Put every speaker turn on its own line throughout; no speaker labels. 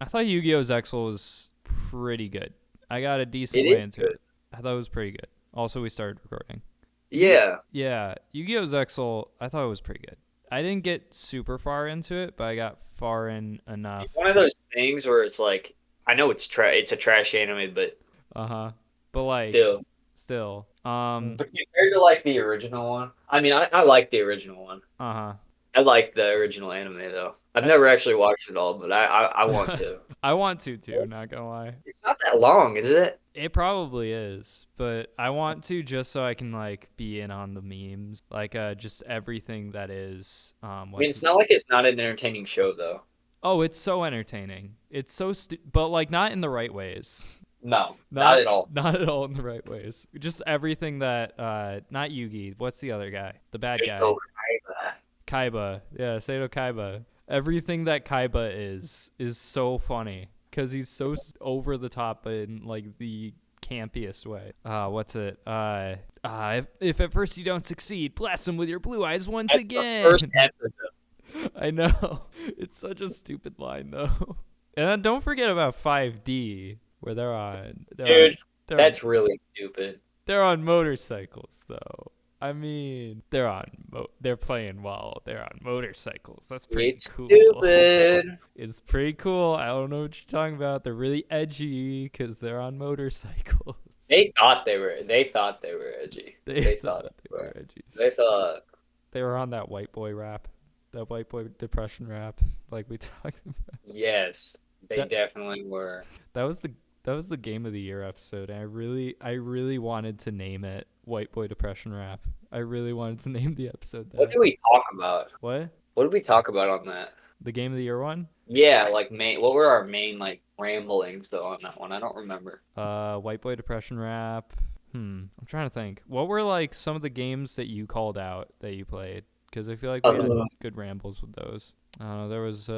I thought Yu-Gi-Oh! Zexal was pretty good. I got a decent
It
way
is
into
good.
it. I thought it was pretty good. Also, we started recording.
Yeah.
Yeah, Yu-Gi-Oh! Zexal, I thought it was pretty good. I didn't get super far into it, but I got far in enough.
It's one of those things where it's like I know it's a trash anime, but
Uh-huh. But like,
still.
still.
But compared to like the original one, I mean, I like the original one.
Uh-huh.
I like the original anime though. I've
I
never actually watched it all, but I want to.
I want to too, not gonna lie.
It's not that long, is it?
It probably is, but I want to just so I can like be in on the memes, like just everything that is
I mean,
what's
it's not like it's not an entertaining show though.
Oh, it's so entertaining. It's so but like not in the right ways.
No, not
Not
at all.
not at all in the right ways. Just everything that not Yugi, what's the other guy? The bad
It's
guy.
over.
Kaiba. Yeah, Sato Kaiba. Everything that Kaiba is so funny cuz he's so over the top in like the campiest way. What's it? If at first you don't succeed, blast him with your blue eyes once
That's the first
again.
episode.
I know. It's such a stupid line though. And then don't forget about 5D where
Dude,
they're on,
that's really stupid.
they're on motorcycles though. I mean, they're playing while they're on motorcycles. That's pretty
It's
cool.
stupid.
It's pretty cool. I don't know what you're talking about. They're really edgy cuz they're on motorcycles.
They thought they were edgy.
They
They
thought
thought
they
they
were
were.
edgy.
They thought
They were on that white boy rap. That white boy depression rap like we talked about.
yes, they
That
definitely were.
That was the game of the year episode. And I really wanted to name it White Boy Depression Rap. I really wanted to name the episode
What
that.
did we talk about?
What?
What did we talk about on that?
The game of the year one?
Yeah, like main. What were our main like ramblings though on that one? I don't remember.
White Boy Depression Rap. I'm trying to think. What were like some of the games that you called out that you played? Because I feel like we had
Uh,
good rambles with those. There was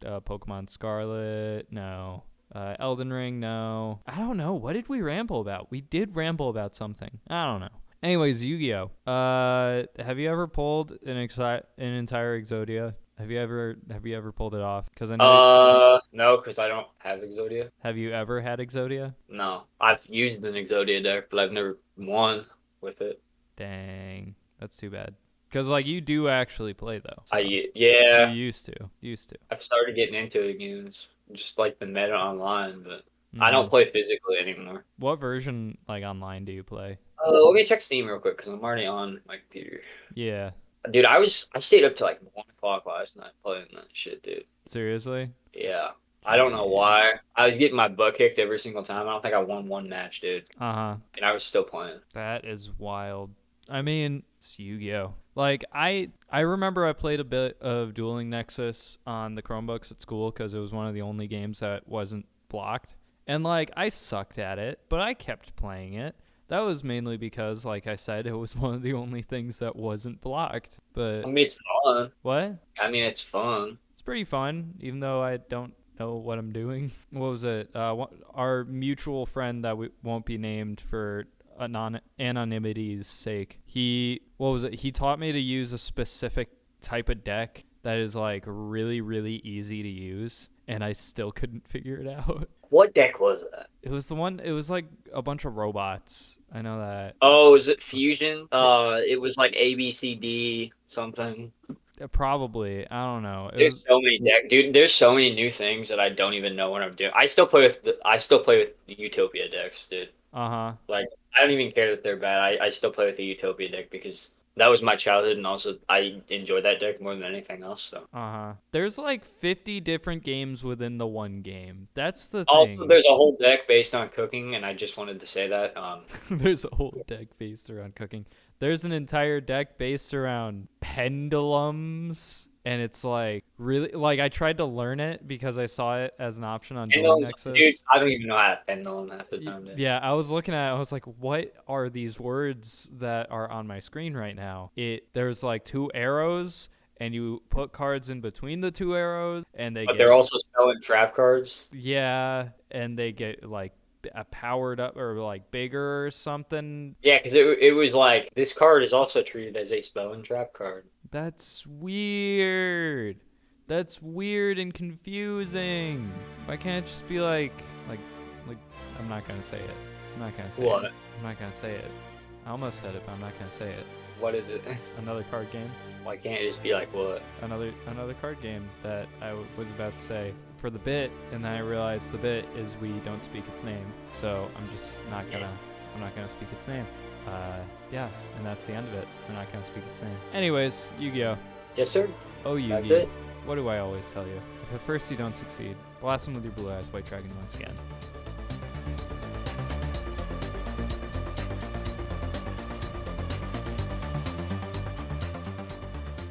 Pokemon Scarlet. No. Elden Ring. No. I don't know. What did we ramble about? We did ramble about something. I don't know. Anyways, Yu-Gi-Oh. Have you ever pulled an entire Exodia? Have you ever pulled it off? Because I know.
no, because I don't have Exodia.
Have you ever had Exodia?
No, I've used an Exodia deck, but I've never won with it.
Dang, that's too bad. Because like you do actually play though. So you
Yeah,
used to.
I've started getting into it again. It's just like the meta online, but I
hmm
don't play physically anymore.
What version like online do you play?
Let me check Steam real quick because I'm already on my computer.
Yeah,
Dude, I stayed up to like 1 o'clock last night playing that shit, dude.
seriously?
Yeah. I don't know
Jeez.
why. I was getting my butt kicked every single time. I don't think I won one match, dude.
Uh huh.
And I was still playing.
That is wild. I mean, it's Yu-Gi-Oh. Like I remember I played a bit of Dueling Nexus on the Chromebooks at school because it was one of the only games that wasn't blocked. And like I sucked at it, but I kept playing it. That was mainly because, like I said, it was one of the only things that wasn't blocked.
I
But
mean, it's fun.
what?
I mean, it's fun.
It's pretty fun, even though I don't know what I'm doing. What was it? Our mutual friend that we won't be named for anonymity's sake. What was it? He taught me to use a specific type of deck that is like really, really easy to use, and I still couldn't figure it out.
What deck was that?
It was the one. It was like a bunch of robots. I know that.
Oh, is it Fusion? It was like A, B, C, D, something.
Probably. I don't know.
There's so many deck, dude. There's so many new things that I don't even know what I'm doing. I still play with the Utopia decks, dude.
Uh huh.
Like I don't even care that they're bad. I still play with the Utopia deck because that was my childhood, and also I enjoyed that deck more than anything else. So
Uh-huh. There's like 50 different games within the one game. That's the
also,
thing.
there's a whole deck based on cooking, and I just wanted to say that.
There's a whole deck based around cooking. There's an entire deck based around pendulums. And it's like really like I tried to learn it because I saw it as an option on Dueling
Pendulums, dude.
Nexus.
I don't even know how to pendulum half the time, dude.
Yeah, I was looking at it, I was like, what are these words that are on my screen right now? There's like two arrows and you put cards in between the two arrows and they
But
get
they're also spelling trap cards.
yeah, and they get like powered up or like bigger or something.
Yeah, because it was like this card is also treated as a spell and trap card.
That's weird. That's weird and confusing. Why can't it just be like, I'm not gonna say it. I'm not gonna say
What?
it. I'm not gonna say it. I almost said it, but I'm not gonna say it.
What is it?
Another card game.
Why can't it just be like what?
Another card game that I was about to say for the bit, and then I realized the bit is we don't speak its name. So I'm just not gonna. I'm not gonna speak its name. Yeah, and that's the end of it. We're not gonna speak its name. Anyways, Yu-Gi-Oh.
Yes, sir.
Oh, Yu-Gi.
That's it.
What do I always tell you? If at first you don't succeed, blast them with your blue eyes, White Dragon once again.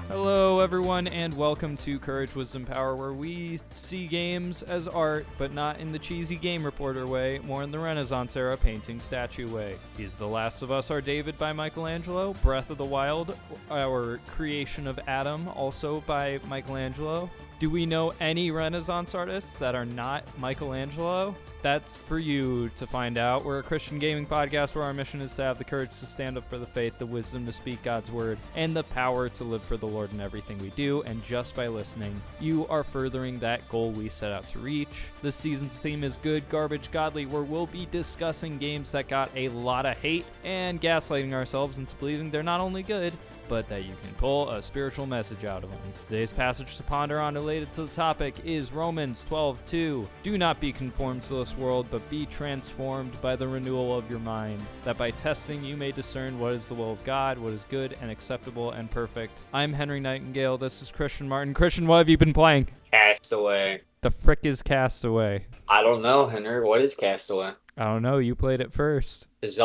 Hello, everyone, and welcome to Courage, Wisdom, Power, where we see games as art, but not in the cheesy Game Reporter way, more in the Renaissance era painting statue way. Is The Last of Us Our David by Michelangelo? Breath of the Wild, our creation of Adam, also by Michelangelo? Do we know any Renaissance artists that are not Michelangelo? That's for you to find out. We're a Christian gaming podcast where our mission is to have the courage to stand up for the faith, the wisdom to speak God's word, and the power to live for the Lord in everything we do. And just by listening, you are furthering that goal we set out to reach. This season's theme is Good, Garbage, Godly, where we'll be discussing games that got a lot of hate and gaslighting ourselves into believing they're not only good, but that you can pull a spiritual message out of them. Today's passage to ponder on related to the topic is Romans 12:2. Do not be conformed to this world, but be transformed by the renewal of your mind, that by testing you may discern what is the will of God, what is good and acceptable and perfect. I'm Henry Nightingale. This is Christian Martin. Christian, what have you been playing?
Castaway.
The frick is Castaway?
I don't know, Henry. What is Castaway?
I don't know. You played it first.
It's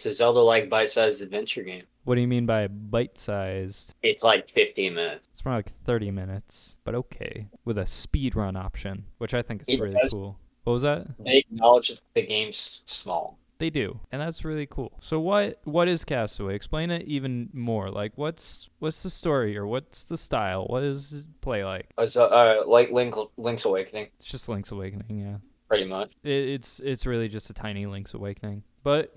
a Zelda-like bite-sized adventure game.
What do you mean by bite-sized?
It's like 15 minutes.
It's more like 30 minutes, but okay. With a speed run option, which I think is
It
really
does.
cool. What was that?
They acknowledge that the game's small.
They do, and that's really cool. So what is Castaway? Explain it even more. Like, what's the story, or what's the style? What does it play like?
It's like Link's Awakening,
It's just Link's Awakening, yeah.
pretty much.
It's really just a tiny Link's Awakening. But,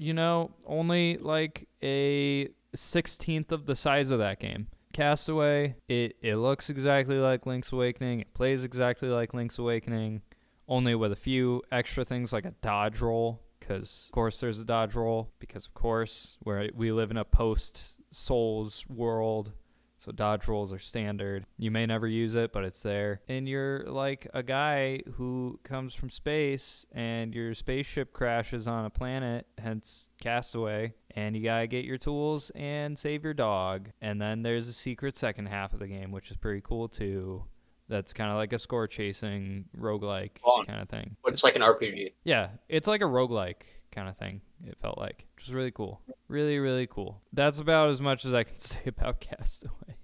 only like a 16th of the size of that game. Castaway, it looks exactly like Link's Awakening. It plays exactly like Link's Awakening, only with a few extra things like a dodge roll, because, of course, there's a dodge roll, because, of course, we live in a post-Souls world, so dodge rolls are standard. You may never use it, but it's there. And you're like a guy who comes from space, and your spaceship crashes on a planet, hence Castaway, and you gotta get your tools and save your dog. And then there's a secret second half of the game, which is pretty cool too. That's kind of like a score chasing roguelike kind of thing.
But it's like an RPG.
Yeah, it's like a roguelike kind of thing, it felt like, which was really cool. Really, really cool. That's about as much as I can say about Castaway.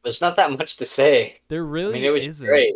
There's not that much to say.
There really
it was
isn't.
great.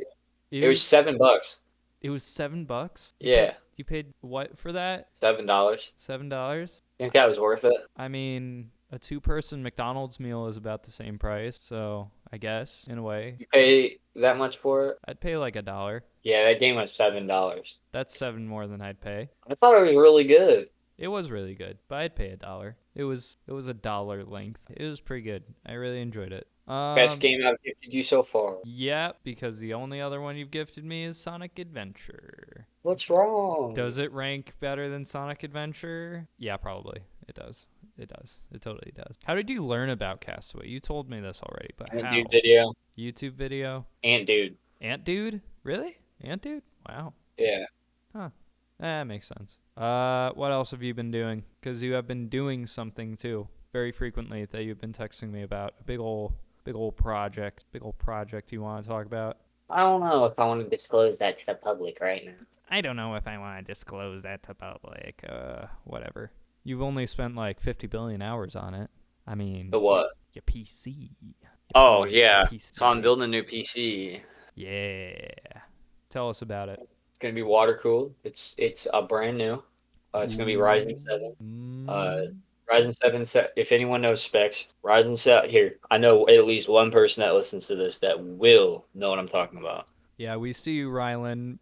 It was $7.
It was $7?
Yeah.
You paid what for that?
$7.
$7?
Think that was worth it?
I mean, a two-person McDonald's meal is about the same price, so I guess, in a way.
You pay that much for it?
I'd pay like $1.
Yeah, that game was $7.
That's $7 more than I'd pay.
I thought it was really good.
It was really good, but I'd pay $1. It was $1 length. It was pretty good. I really enjoyed it.
Best game I've gifted you so far.
Yeah, because the only other one you've gifted me is Sonic Adventure.
What's wrong?
Does it rank better than Sonic Adventure? Yeah, probably. It does. It does. It totally does. How did you learn about Castaway? You told me this already, but how?
Ant Dude video.
YouTube video?
Ant Dude.
Ant Dude? Really? Ant Dude? Wow.
Yeah.
Huh. That makes sense. What else have you been doing? Because you have been doing something too, very frequently, that you've been texting me about. A big old project. Big old project you want to talk about?
I don't know if I want to disclose that to the public right now.
I don't know if I want to disclose that to public. Whatever. You've only spent like 50 billion hours on it. I mean,
The what?
your PC.
Oh, yeah.
PC.
So I'm building a new PC.
Yeah. Tell us about it.
It's going to be water cooled. It's brand new. It's going to be Ryzen 7. Ryzen 7, if anyone knows specs, Ryzen 7, here, I know at least one person that listens to this that will know what I'm talking about.
Yeah, we see you, Rylan.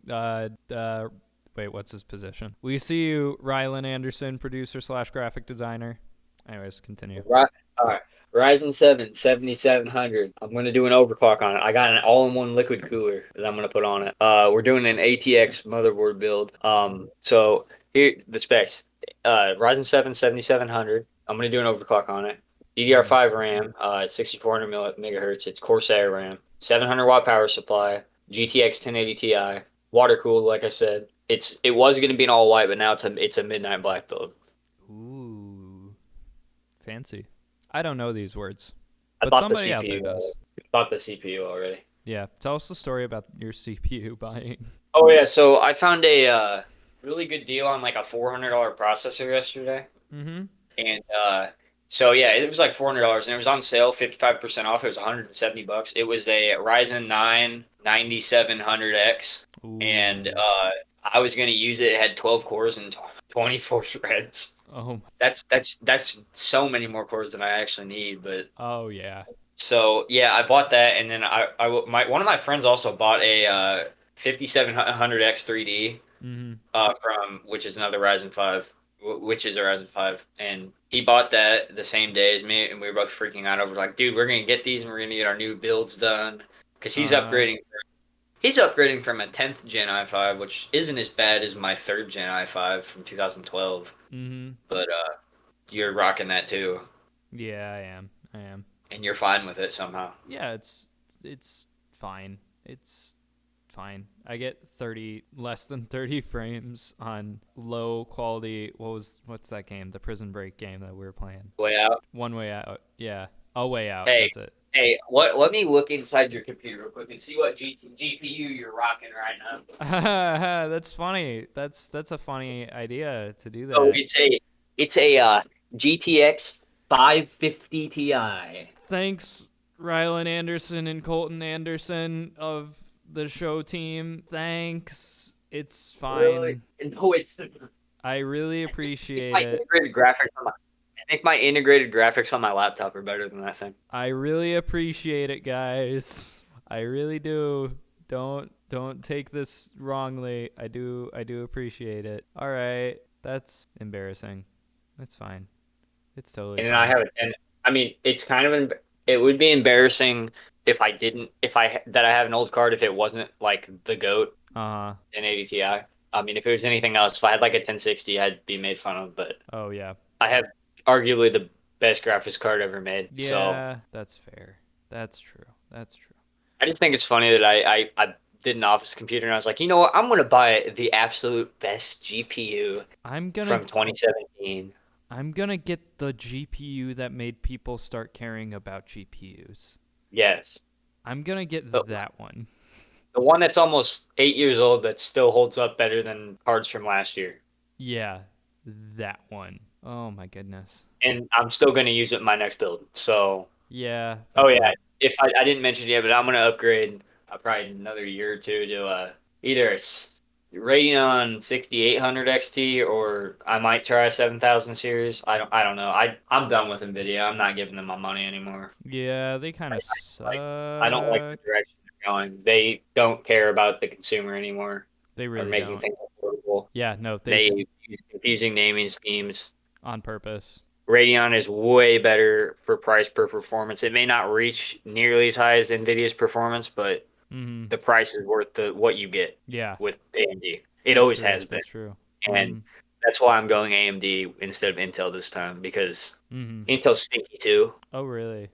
Wait, what's his position? We see you, Rylan Anderson, producer / graphic designer. Anyways, continue.
All right. Ryzen 7 7700. I'm gonna do an overclock on it. I got an all-in-one liquid cooler that I'm gonna put on it. We're doing an ATX motherboard build. So here the specs. Ryzen 7 7700. I'm gonna do an overclock on it. DDR5 RAM, 6400 megahertz. It's Corsair RAM. 700 watt power supply. GTX 1080 Ti. Water cooled, like I said. It was gonna be an all white, but now it's a midnight black build.
Ooh, fancy. I don't know these words,
I
but
bought the
somebody out there
CPU.
does.
Bought the CPU already.
Yeah, tell us the story about your CPU buying.
Oh yeah, so I found a really good deal on like a $400 processor yesterday,
Mm-hmm.
and so yeah, it was like $400, and it was on sale, 55% off. It was $170. It was a Ryzen 9 9700X, and
Ooh.
I was gonna use it. It had 12 cores and 24 threads.
Oh.
That's so many more cores than I actually need, but.
Oh yeah.
So yeah, I bought that, and then one of my friends also bought a 5700X 3D
Mm-hmm.
from which is another Ryzen 5, which is a Ryzen 5, and he bought that the same day as me, and we were both freaking out over like, dude, we're gonna get these and we're gonna get our new builds done because he's upgrading. He's upgrading from a 10th gen i5, which isn't as bad as my 3rd gen i5 from 2012.
Mm-hmm.
But you're rocking that too,
Yeah, I am.
and you're fine with it somehow.
Yeah, it's fine. It's fine. I get less than 30 frames on low quality. What's that game? The Prison Break game that we were playing.
Way out.
One Way Out. Yeah, A Way Out.
Hey,
That's it.
Hey, let me look inside your computer real quick and see what GPU you're rocking right now.
That's funny. That's a funny idea to do that.
Oh, it's a GTX 550 Ti.
Thanks, Rylan Anderson and Colton Anderson of the show team. Thanks. It's fine.
Really? No,
I really appreciate
my
it.
integrated graphics I think my integrated graphics on my laptop are better than that thing.
I really appreciate it, guys. I really do. Don't take this wrongly. I do appreciate it. All right. That's embarrassing. That's fine. It's totally
And
fine.
then I have it, and I mean, it's kind of it would be embarrassing if I have an old card if it wasn't like the GOAT 1080 Ti. I mean, if it was anything else, if I had like a 1060, I'd be made fun of. But
oh yeah,
I have arguably the best graphics card ever made.
Yeah,
so
that's fair. That's true.
I just think it's funny that I did an office computer and I was like, you know what? I'm gonna buy the absolute best GPU from 2017.
I'm gonna get the GPU that made people start caring about GPUs.
Yes.
I'm gonna get that one.
The one that's almost 8 years old that still holds up better than cards from last year.
Yeah, that one. Oh my goodness.
And I'm still gonna use it in my next build. So
yeah.
Oh yeah. If I didn't mention it yet, but I'm gonna upgrade probably another year or two to either a Radeon 6800 XT or I might try a 7000 series. I don't know. I'm done with Nvidia. I'm not giving them my money anymore.
Yeah, they kind of suck.
I don't like the direction they're going. They don't care about the consumer anymore.
They really
making
don't.
things affordable.
Yeah, no,
they use confusing naming schemes
on purpose.
Radeon is way better for price per performance. It may not reach nearly as high as Nvidia's performance, but the price is worth what you get.
Yeah.
With AMD, it always has been.
That's true.
And that's why I'm going AMD instead of Intel this time because Intel's stinky too.
Oh really?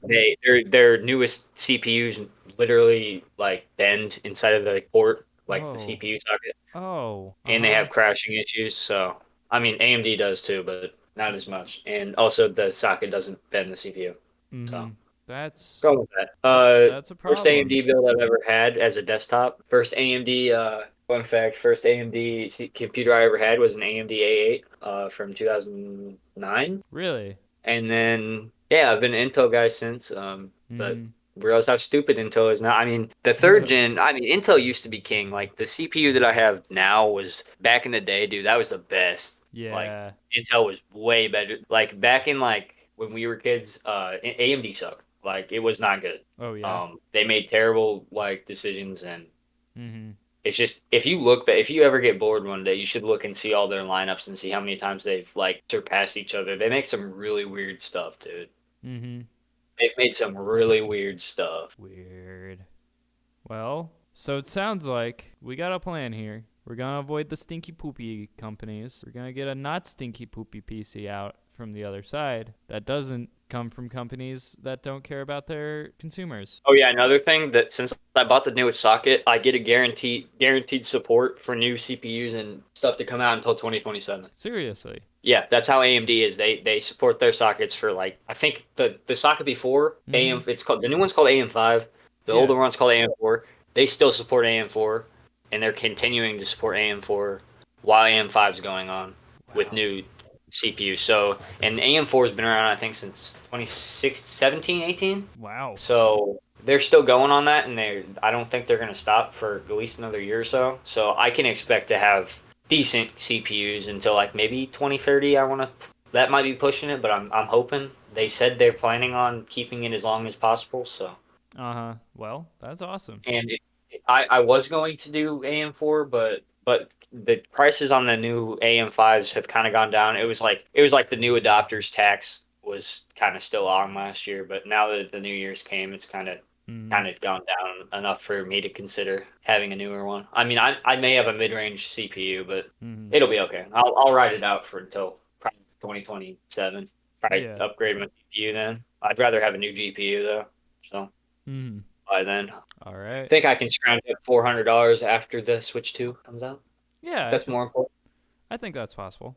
Their newest CPUs literally like bend inside of the port, like the CPU socket.
Oh.
And they have crashing issues. So I mean, AMD does too, but not as much. And also the socket doesn't bend the CPU. So
that's
go with that.
That's a problem.
First AMD build I've ever had as a desktop. First AMD fun fact, first AMD computer I ever had was an AMD A8 from 2009.
Really?
And then yeah, I've been an Intel guy since. But realize how stupid Intel is now. I mean, the 3rd gen, I mean, Intel used to be king. Like, the CPU that I have now was, back in the day, dude, that was the best.
Yeah.
Like, Intel was way better. Like, back in, like, when we were kids, AMD sucked. Like, it was not good.
Oh, yeah.
They made terrible, like, decisions, and it's just, if you ever get bored one day, you should look and see all their lineups and see how many times they've, like, surpassed each other. They make some really weird stuff, dude. They've made some really weird stuff.
Weird. Well, so it sounds like we got a plan here. We're going to avoid the stinky poopy companies. We're going to get a not stinky poopy PC out from the other side that doesn't come from companies that don't care about their consumers.
Oh yeah, another thing that since I bought the newest socket, I get a guaranteed support for new CPUs and stuff to come out until 2027.
Seriously.
Yeah, that's how AMD is. They support their sockets for like I think the socket before AM it's called the new one's called AM5. The older one's called AM4. They still support AM4 and they're continuing to support AM4 while AM5 is going on with new CPU. So, and AM4 has been around, I think, since 2017, 18.
Wow.
So they're still going on that, and I don't think they're going to stop for at least another year or so. So I can expect to have decent CPUs until like maybe 2030. That might be pushing it, but I'm hoping. They said they're planning on keeping it as long as possible. So.
Well, that's awesome.
And I was going to do AM4, but the prices on the new AM5s have kind of gone down. It was like the new adopters tax was kind of still on last year, but now that the New Year's came, it's kind of gone down enough for me to consider having a newer one. I mean, I may have a mid-range CPU, but it'll be okay. I'll ride it out for until probably 2027. Probably upgrade my CPU then. I'd rather have a new GPU though. So by then.
All right.
I think I can scrounge up $400 after the Switch 2 comes out.
Yeah.
That's more important.
I think that's possible.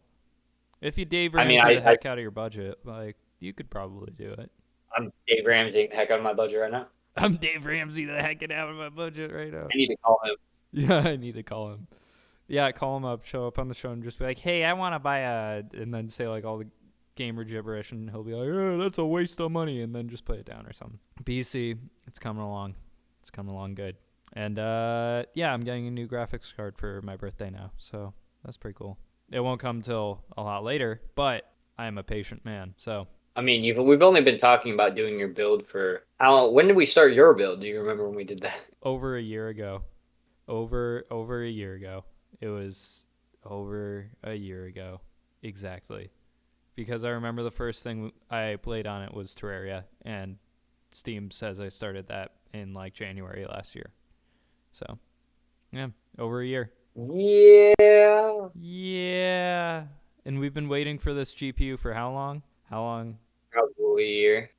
If you Dave Ramsey the heck out of your budget, like, you could probably do it.
I'm Dave Ramsey the heck out of my budget right now.
I'm Dave Ramsey the heck out of my budget right now.
I need to call him.
Yeah, I need to call him. Yeah, call him up, show up on the show, and just be like, hey, I want to buy and then say, like, all the gamer gibberish, and he'll be like, oh, that's a waste of money, and then just play it down or something. PC, it's coming along. It's coming along good. And, yeah, I'm getting a new graphics card for my birthday now, so that's pretty cool. It won't come till a lot later, but I am a patient man, so.
I mean, we've only been talking about doing your build for when did we start your build? Do you remember when we did that?
Over a year ago. Over a year ago. It was over a year ago. Exactly. Because I remember the first thing I played on it was Terraria, and Steam says I started that in like January last year. So, yeah, over a year.
Yeah.
Yeah. And we've been waiting for this GPU for how long?
Probably a year.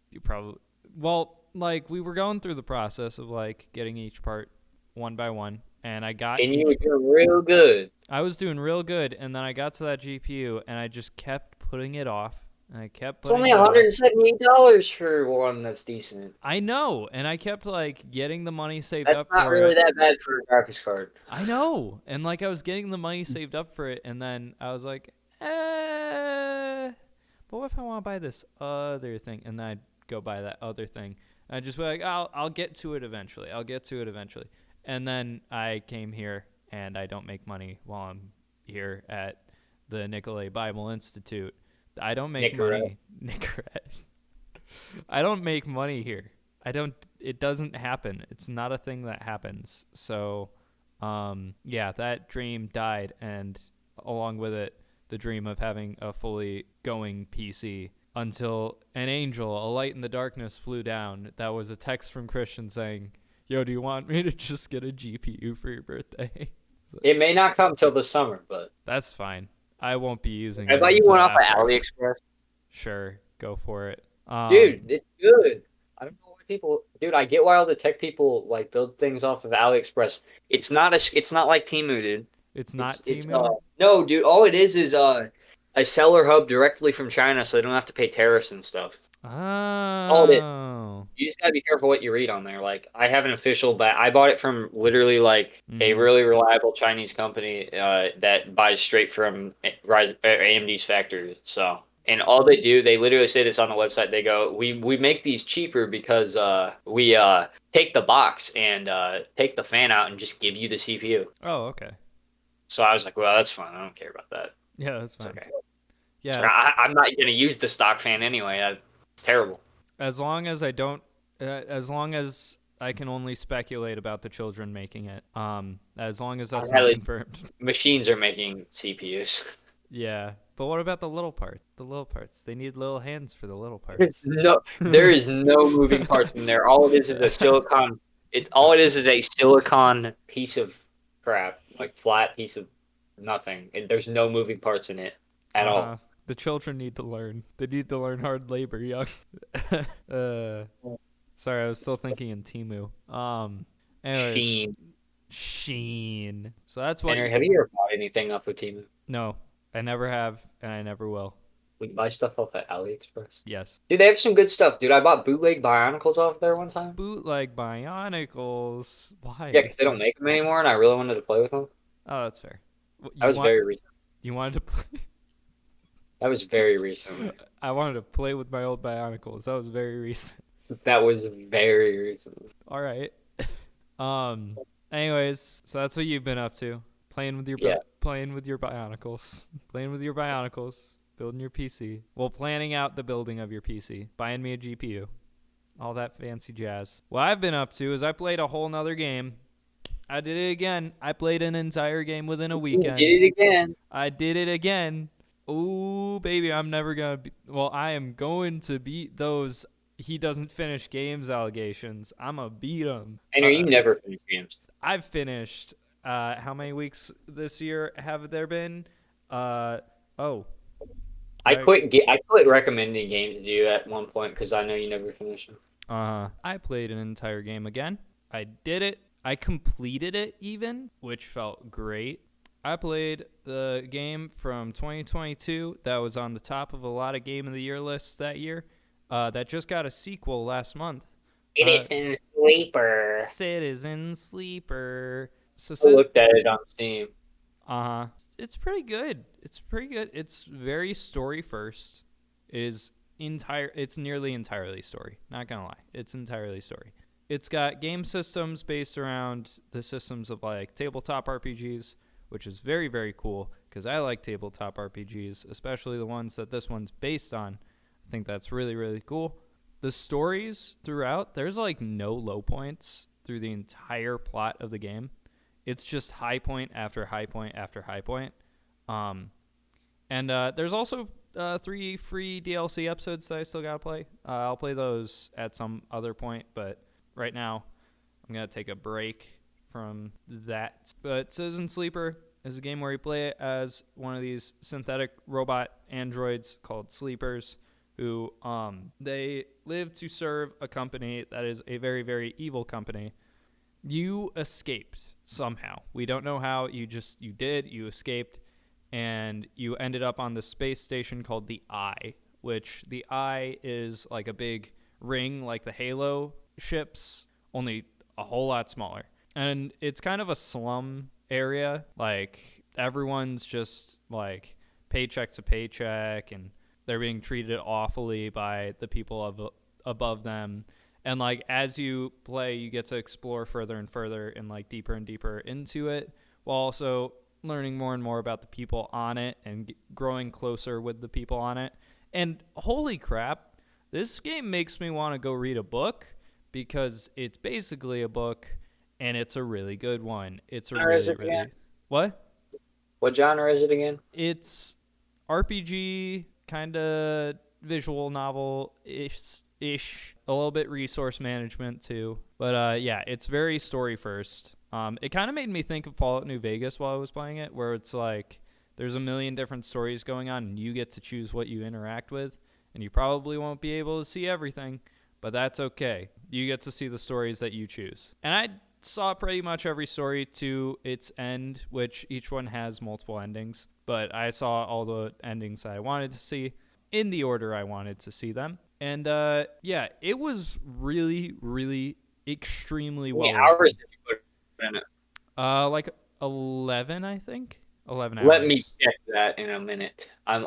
Well, like, we were going through the process of, like, getting each part one by one, and I got...
And you were doing real good.
I was doing real good, and then I got to that GPU, and I just kept putting it off, and I kept putting
it off. It's only $178 for one that's decent.
I know, and I kept, like, getting the money saved up for it.
That's not really that bad for a graphics card.
I know, and, like, I was getting the money saved up for it, and then I was like, but what if I want to buy this other thing? And then I'd go buy that other thing. And I'd just be like, I'll get to it eventually. And then I came here, and I don't make money while I'm here at the Nicolay Bible Institute. I don't make money. Nicorette. I don't make money here. It doesn't happen. It's not a thing that happens. So, yeah, that dream died, and along with it, the dream of having a fully going PC, until an angel, a light in the darkness, flew down. That was a text from Christian saying, yo, do you want me to just get a GPU for your birthday? So,
it may not come till the summer, but...
That's fine. I won't be using it.
I buy you one off of AliExpress.
Sure, go for it.
Dude, it's good. I don't know why people... Dude, I get why all the tech people, like, build things off of AliExpress. It's not like Temu, dude.
It's not Temu?
No, dude. All it is a seller hub directly from China, so they don't have to pay tariffs and stuff.
Oh.
All it is. You just gotta be careful what you read on there. Like, I have an official I bought it from literally like a really reliable Chinese company that buys straight from AMD's factory. So, and all they do, they literally say this on the website. They go, we make these cheaper because we take the box and take the fan out and just give you the CPU.
Oh, okay.
So I was like, well, that's fine. I don't care about that.
Yeah, that's fine.
It's okay.
Yeah,
so I'm not going to use the stock fan anyway. It's terrible.
As long as I don't, as long as I can only speculate about the children making it. As long as that's not confirmed.
Machines are making CPUs.
Yeah, But what about the little parts? The little parts. They need little hands for the little parts.
There is no moving parts in there. All it is a silicon. All it is a silicon piece of crap, like flat piece of nothing. And there's no moving parts in it at all.
The children need to learn. They need to learn hard labor, young. Sorry, I was still thinking in Temu. Anyways, Sheen. So that's what.
Henry, have you ever bought anything off of Temu?
No, I never have, and I never will.
We buy stuff off at AliExpress.
Yes.
Dude, they have some good stuff. Dude, I bought bootleg Bionicles off there one time.
Bootleg Bionicles? Why?
Yeah, because they don't make them anymore, and I really wanted to play with them.
Oh, that's fair.
That was very recent.
You wanted to play?
That was very recent.
I wanted to play with my old Bionicles. That was very recent.
That was very recent.
All right. Anyways, so that's what you've been up to. Playing with your Bionicles. Playing with your Bionicles. Building your PC. Well, planning out the building of your PC. Buying me a GPU. All that fancy jazz. What I've been up to is I played a whole nother game. I did it again. I played an entire game within a weekend.
You did it again.
I did it again. Ooh, baby, I'm never going to I am going to beat those he doesn't finish games allegations. I'm going to beat them.
And you never finish games.
I've finished. How many weeks this year have there been? I
quit recommending games to you at one point because I know you never finished them.
I played an entire game again. I did it. I completed it even, which felt great. I played the game from 2022 that was on the top of a lot of Game of the Year lists that year. That just got a sequel last month.
Citizen Sleeper.
Citizen Sleeper. So
I looked at it on Steam.
It's pretty good. It's very story first. It's nearly entirely story. Not gonna lie. It's entirely story. It's got game systems based around the systems of like tabletop RPGs, which is very, very cool because I like tabletop RPGs, especially the ones that this one's based on. I think that's really, really cool. The stories throughout, there's like no low points through the entire plot of the game. It's just high point after high point after high point. And there's also 3 free DLC episodes that I still gotta play. I'll play those at some other point, but right now I'm gonna take a break from that. But Citizen Sleeper is a game where you play as one of these synthetic robot androids called Sleepers who they live to serve a company that is a very, very evil company. You escaped somehow. We don't know how. You escaped, and you ended up on the space station called the Eye, which the Eye is like a big ring like the Halo ships, only a whole lot smaller. And it's kind of a slum area. Like, everyone's just like paycheck to paycheck, and they're being treated awfully by the people above them. And like as you play, you get to explore further and further and like deeper and deeper into it, while also learning more and more about the people on it and growing closer with the people on it. And holy crap, this game makes me want to go read a book because it's basically a book and it's a really good one. It's a really What?
What genre is it again?
It's RPG, kind of visual novel-ish. A little bit resource management too, but yeah, it's very story first. It kind of made me think of Fallout New Vegas while I was playing it, where it's like there's a million different stories going on and you get to choose what you interact with, and you probably won't be able to see everything, but that's okay. You get to see the stories that you choose. And I saw pretty much every story to its end, which each one has multiple endings, but I saw all the endings that I wanted to see in the order I wanted to see them. And yeah, it was really, really extremely well.
How many hours did you put in it?
Like 11, I think. 11 hours.
Let me check that in a minute.
Let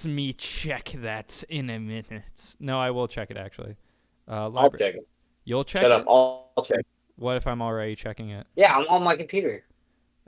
me check that in a minute. No, I will check it actually.
I'll check it.
You'll check
Shut
it?
up. I'll check.
What if I'm already checking it?
Yeah, I'm on my computer.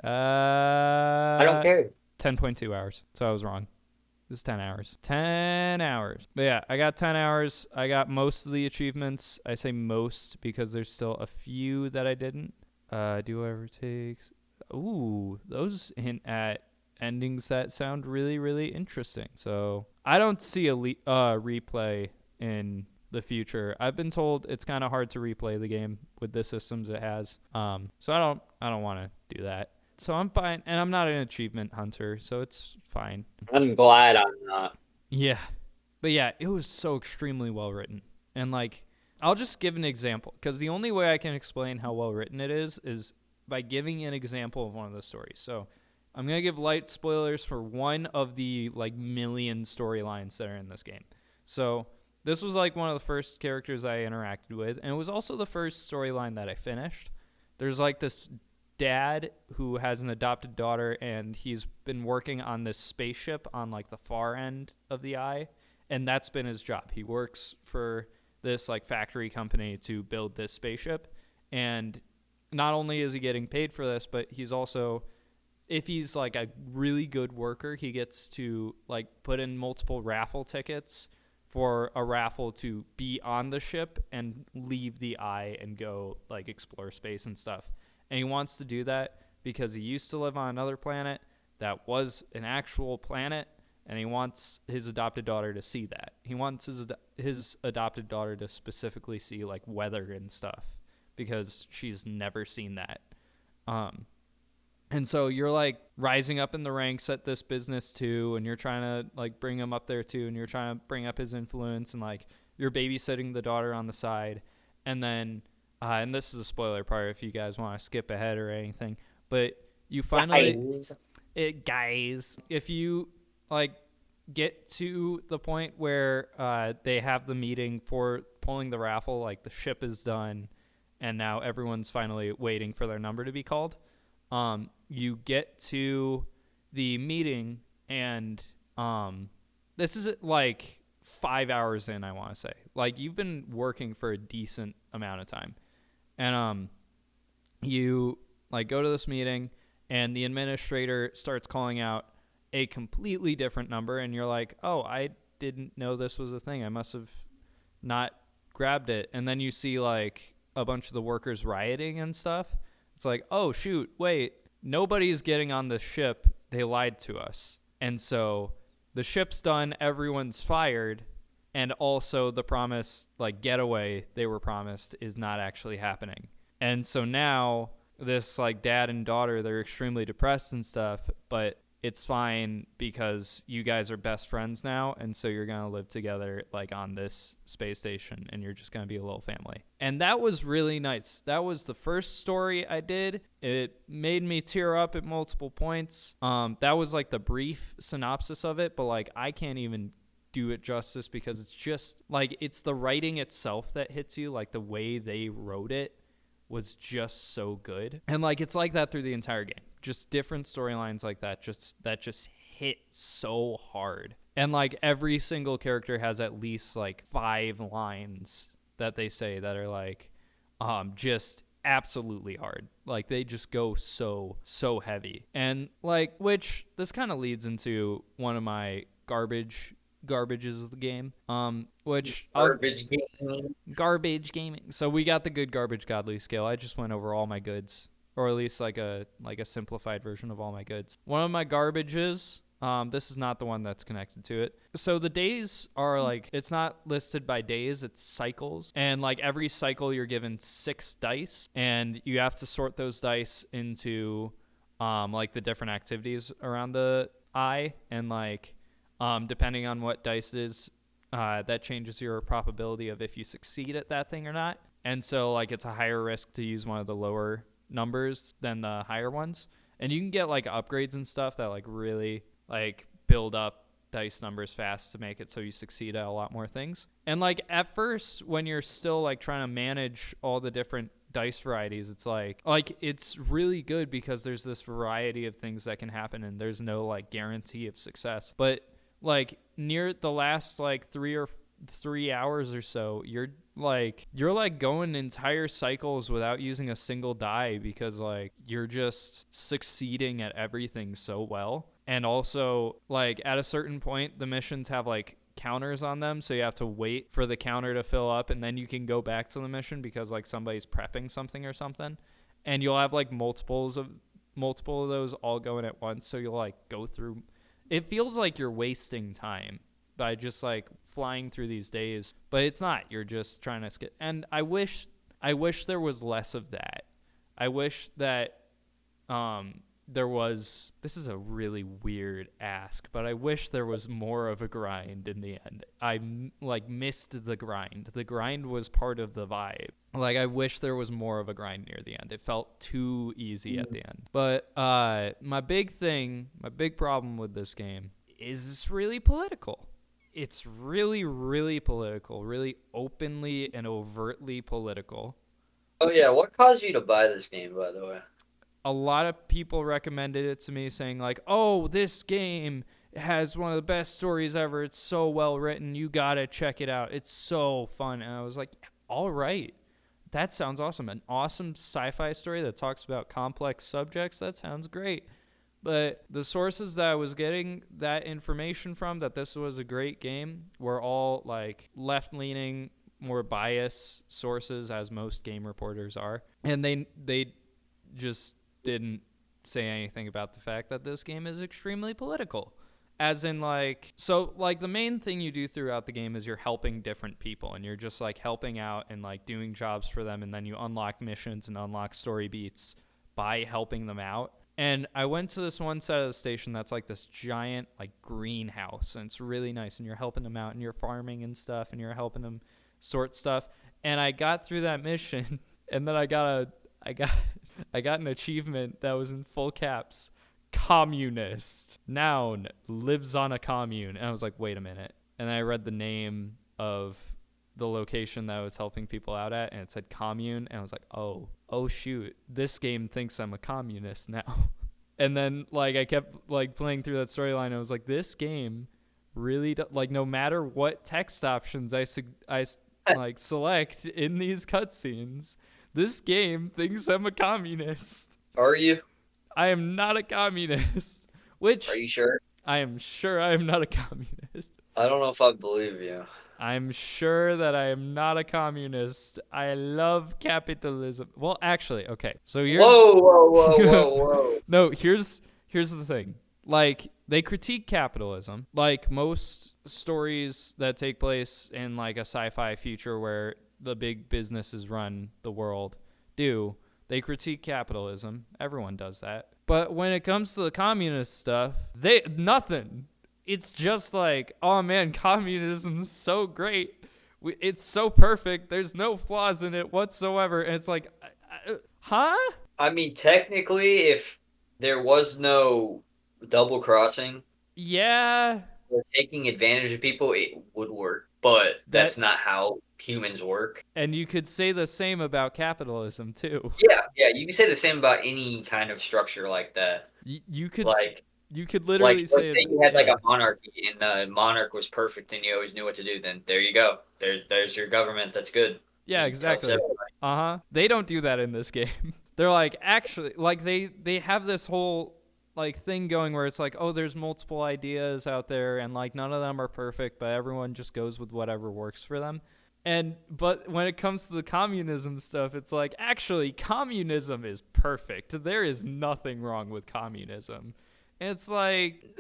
I
don't care.
10.2 hours. So I was wrong. It was 10 hours. 10 hours. But yeah, I got 10 hours. I got most of the achievements. I say most because there's still a few that I didn't. Do whatever it takes. Ooh, those hint at endings that sound really, really interesting. So I don't see a replay in the future. I've been told it's kind of hard to replay the game with the systems it has. So I don't want to do that. So I'm fine, and I'm not an achievement hunter, so it's fine.
I'm glad I'm not.
Yeah. But yeah, it was so extremely well written. And like, I'll just give an example, because the only way I can explain how well written it is by giving an example of one of the stories. So I'm going to give light spoilers for one of the like million storylines that are in this game. So this was like one of the first characters I interacted with, and it was also the first storyline that I finished. There's like this dad who has an adopted daughter, and he's been working on this spaceship on like the far end of the eye, and that's been his job. He works for this like factory company to build this spaceship, and not only is he getting paid for this, but he's also, if he's like a really good worker, he gets to like put in multiple raffle tickets for a raffle to be on the ship and leave the eye and go like explore space and stuff. And he wants to do that because he used to live on another planet that was an actual planet, and he wants his adopted daughter to see that. He wants his adopted daughter to specifically see like weather and stuff, because she's never seen that. And so you're like rising up in the ranks at this business too, and you're trying to like bring him up there too, and you're trying to bring up his influence, and like you're babysitting the daughter on the side. And then and this is a spoiler part if you guys want to skip ahead or anything, but you finally guys, if you like get to the point where they have the meeting for pulling the raffle, like the ship is done and now everyone's finally waiting for their number to be called, you get to the meeting, and this is like 5 hours in, I want to say. Like, you've been working for a decent amount of time. And you like go to this meeting, and the administrator starts calling out a completely different number, and you're like, oh, I didn't know this was a thing. I must have not grabbed it. And then you see like a bunch of the workers rioting and stuff. It's like, oh shoot, wait, nobody's getting on the ship. They lied to us. And so the ship's done, everyone's fired, and also the promise, like, getaway they were promised is not actually happening. And so now this like dad and daughter, they're extremely depressed and stuff, but it's fine because you guys are best friends now, and so you're going to live together like on this space station, and you're just going to be a little family. And that was really nice. That was the first story I did. It made me tear up at multiple points. That was like the brief synopsis of it, but like I can't even do it justice because it's just like, it's the writing itself that hits you. Like the way they wrote it was just so good. And like it's like that through the entire game. Just different storylines like that just hit so hard. And like every single character has at least like 5 lines that they say that are like just absolutely hard. Like they just go so heavy. And like, which this kind of leads into one of my garbages of the game, which garbage gaming. So we got the good garbage godly scale. I just went over all my goods, or at least like a simplified version of all my goods. One of my garbages, this is not the one that's connected to it. So the days are like, it's not listed by days, it's cycles. And like every cycle you're given 6 dice, and you have to sort those dice into like the different activities around the eye. And like depending on what dice it is, that changes your probability of if you succeed at that thing or not. And so like it's a higher risk to use one of the lower numbers than the higher ones. And you can get like upgrades and stuff that like really like build up dice numbers fast to make it so you succeed at a lot more things. And like at first, when you're still like trying to manage all the different dice varieties, it's like it's really good because there's this variety of things that can happen, and there's no like guarantee of success. But like near the last like 3 hours or so, you're going entire cycles without using a single die, because like you're just succeeding at everything so well. And also like at a certain point, the missions have like counters on them, so you have to wait for the counter to fill up, and then you can go back to the mission because like somebody's prepping something or something. And you'll have like multiples of multiple of those all going at once, so you'll like go through. It feels like you're wasting time by just like flying through these days, but it's not. You're just trying to skip. And I wish there was less of that. I wish that there was. This is a really weird ask, but I wish there was more of a grind in the end. I like missed the grind. The grind was part of the vibe. Like, I wish there was more of a grind near the end. It felt too easy at the end. But my big problem with this game is it's really political. It's really, really political, really openly and overtly political.
Oh, yeah. What caused you to buy this game, by the way?
A lot of people recommended it to me saying, like, oh, this game has one of the best stories ever. It's so well written. You got to check it out. It's so fun. And I was like, all right. That sounds awesome. An awesome sci-fi story that talks about complex subjects. That sounds great. But the sources that I was getting that information from, that this was a great game, were all like left-leaning, more biased sources, as most game reporters are. And they just didn't say anything about the fact that this game is extremely political. As in, like, so, like, the main thing you do throughout the game is you're helping different people, and you're just, like, helping out and, like, doing jobs for them, and then you unlock missions and unlock story beats by helping them out. And I went to this one side of the station that's, like, this giant, like, greenhouse, and it's really nice, and you're helping them out, and you're farming and stuff, and you're helping them sort stuff. And I got through that mission, and then I got an achievement that was in full caps. Communist. Noun, lives on a commune. And I was like, wait a minute. And I read the name of the location that I was helping people out at, and it said commune. And I was like, oh shoot, this game thinks I'm a communist now. And then, like, I kept, like, playing through that storyline. I was like, this game really, like, no matter what text options I like select in these cutscenes, this game thinks I'm a communist.
Are you?
I am not a communist. Which,
are you sure?
I am sure I am not a communist.
I don't know if I believe you.
I'm sure that I am not a communist. I love capitalism. Well, actually, okay. So you're
Whoa.
No, here's the thing. Like, they critique capitalism, like most stories that take place in like a sci-fi future where the big businesses run the world do. They critique capitalism. Everyone does that. But when it comes to the communist stuff, nothing. It's just like, oh man, communism's so great. It's so perfect. There's no flaws in it whatsoever. And it's like, huh?
I mean, technically, if there was no double crossing,
yeah,
or taking advantage of people, it would work. But that's not how humans work.
And you could say the same about capitalism too.
Yeah, you can say the same about any kind of structure like that.
You could
like,
literally
let's
say
you had like a monarchy, and the monarch was perfect, and you always knew what to do. Then there you go. There's your government. That's good.
Yeah, exactly. They don't do that in this game. They're like, actually, like they have this whole like thing going where it's like, oh, there's multiple ideas out there, and like none of them are perfect, but everyone just goes with whatever works for them. But when it comes to the communism stuff, it's like, actually, communism is perfect. There is nothing wrong with communism. And it's like,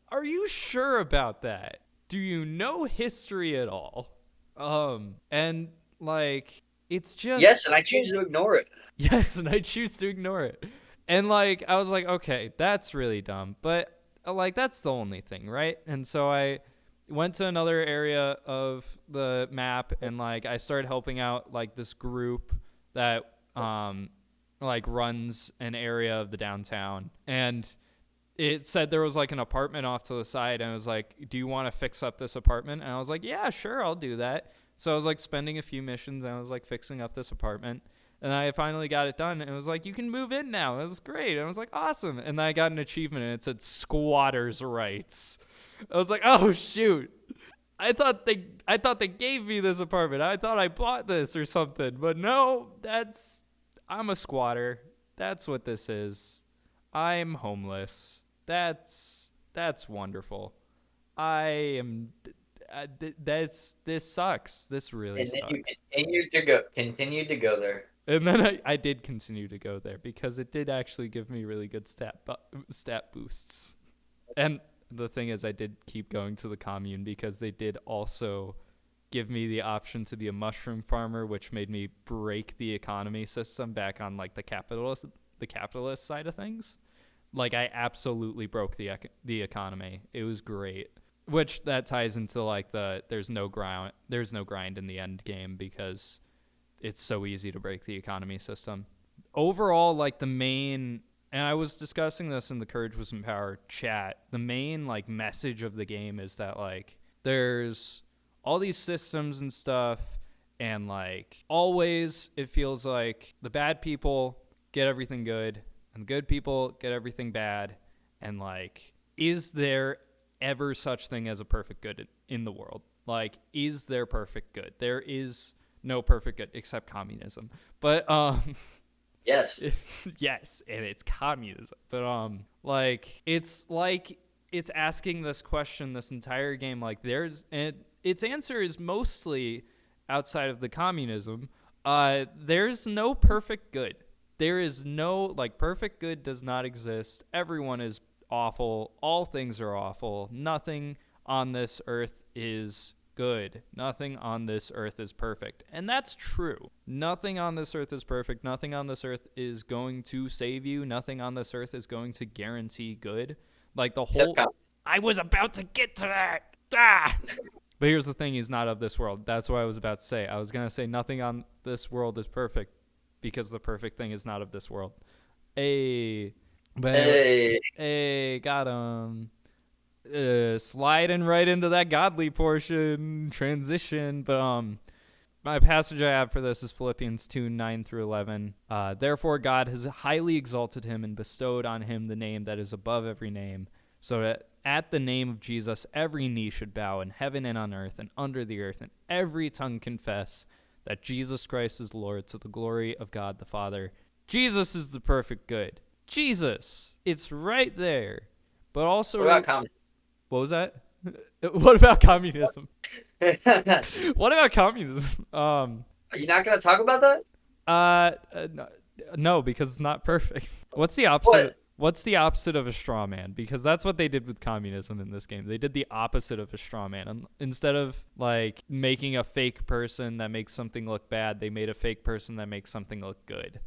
are you sure about that? Do you know history at all? And like, it's just...
Yes, and I choose to ignore it.
Yes, and I choose to ignore it. And like, I was like, okay, that's really dumb. But like, that's the only thing, right? And so I went to another area of the map, and like I started helping out like this group that like runs an area of the downtown, and it said there was like an apartment off to the side, and I was like, do you want to fix up this apartment? And I was like, yeah, sure, I'll do that. So I was like spending a few missions, and I was like fixing up this apartment, and I finally got it done, and it was like, you can move in now. It was great. I was like, awesome. And then I got an achievement, and it said squatters' rights. I was like, oh shoot. I thought they gave me this apartment. I thought I bought this or something. But no, I'm a squatter. That's what this is. I'm homeless. That's wonderful. This sucks. This really sucks.
Continue to go there.
And then I did continue to go there because it did actually give me really good stat boosts. And the thing is, I did keep going to the commune because they did also give me the option to be a mushroom farmer, which made me break the economy system back on like the capitalist side of things. Like I absolutely broke the economy. It was great. Which that ties into like there's no grind in the end game because it's so easy to break the economy system. Overall, like the main, and I was discussing this in the Courage Was Empowered chat, the main like message of the game is that like there's all these systems and stuff, and like always it feels like the bad people get everything good and the good people get everything bad, and like is there ever such thing as a perfect good in the world? Like, is there perfect good? There is no perfect good except communism. But
yes.
Yes, and it's communism. But it's asking this question this entire game, like its answer is mostly outside of the communism. There's no perfect good. There is no, like, perfect good does not exist. Everyone is awful. All things are awful. Nothing on this earth is good. Nothing on this earth is perfect. And that's true. Nothing on this earth is perfect. Nothing on this earth is going to save you. Nothing on this earth is going to guarantee good. Like the whole... I was about to get to that! Ah! But here's the thing, he's not of this world. That's what I was about to say. I was going to say nothing on this world is perfect because the perfect thing is not of this world. Hey, got him. Sliding right into that godly portion, transition. But my passage I have for this is Philippians 2:9-11. Therefore God has highly exalted him and bestowed on him the name that is above every name, so that at the name of Jesus every knee should bow in heaven and on earth and under the earth, and every tongue confess that Jesus Christ is Lord, to the glory of God the Father. Jesus is the perfect good. Jesus. It's right there. But also...
What about communism?
What was that? What about communism? What about communism?
Are you not going to talk about that?
No, because it's not perfect. What's the opposite?
What?
What's the opposite of a straw man? Because that's what they did with communism in this game. They did the opposite of a straw man. Instead of like making a fake person that makes something look bad, they made a fake person that makes something look good.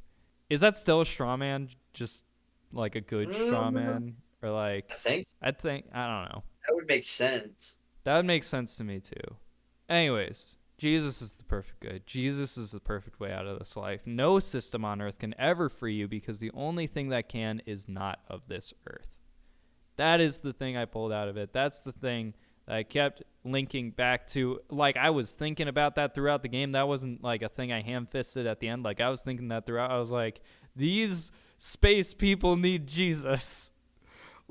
Is that still a straw man? Just like a good straw man? Or like... I don't know.
That would make sense.
That would make sense to me too. Anyways, Jesus is the perfect good. Jesus is the perfect way out of this life. No system on earth can ever free you because the only thing that can is not of this earth. That is the thing I pulled out of it. That's the thing that I kept linking back to. Like, I was thinking about that throughout the game. That wasn't like a thing I ham-fisted at the end. Like, I was thinking that throughout. I was like, these space people need Jesus.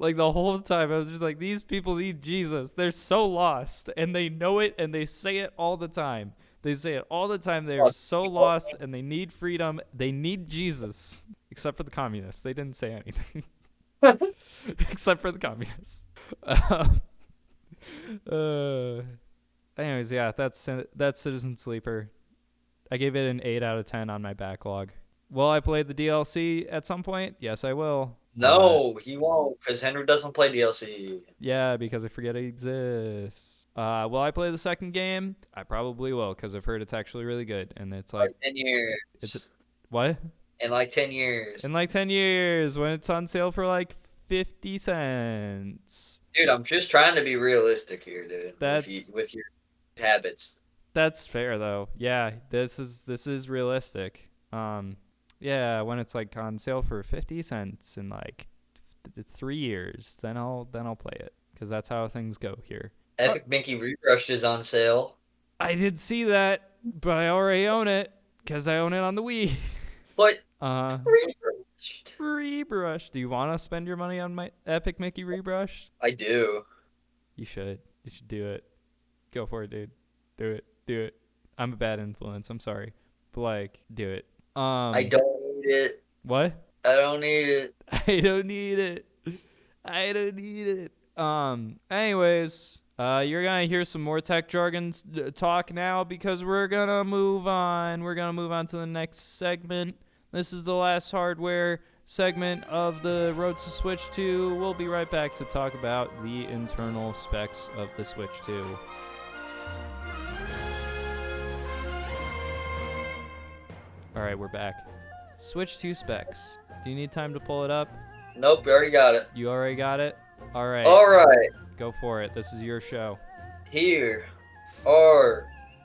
Like, the whole time, I was just like, these people need Jesus. They're so lost, and they know it, and they say it all the time. They say it all the time. They are so lost, and they need freedom. They need Jesus. Except for the communists. They didn't say anything. Except for the communists. Anyways, yeah, that's Citizen Sleeper. I gave it an 8 out of 10 on my backlog. Will I play the DLC at some point? Yes, I will.
No, he won't, because Henry doesn't play DLC.
Yeah, because I forget it exists. Will I play the second game? I probably will, because I've heard it's actually really good, and it's like
10 years.
What?
In like 10 years.
In like 10 years, when it's on sale for like 50 cents.
Dude, I'm just trying to be realistic here, dude. With your habits.
That's fair, though. Yeah, this is realistic. Yeah, when it's like on sale for 50 cents in like 3 years, then I'll play it, because that's how things go here.
Epic Mickey Rebrushed is on sale.
I did see that, but I already own it because I own it on the Wii.
But
Rebrushed. Do you want to spend your money on my Epic Mickey Rebrushed?
I do.
You should. You should do it. Go for it, dude. Do it. Do it. I'm a bad influence. I'm sorry, but like, do it.
I don't need it.
What?
I don't need it.
I don't need it. I don't need it. Anyways, You're gonna hear some more tech jargon talk now because we're gonna move on. We're gonna move on to the next segment. This is the last hardware segment of the Road to Switch 2. We'll be right back to talk about the internal specs of the Switch 2. All right, we're back. Switch 2 specs. Do you need time to pull it up?
Nope, we already got it.
You already got it? All right.
All right.
Go for it. This is your show.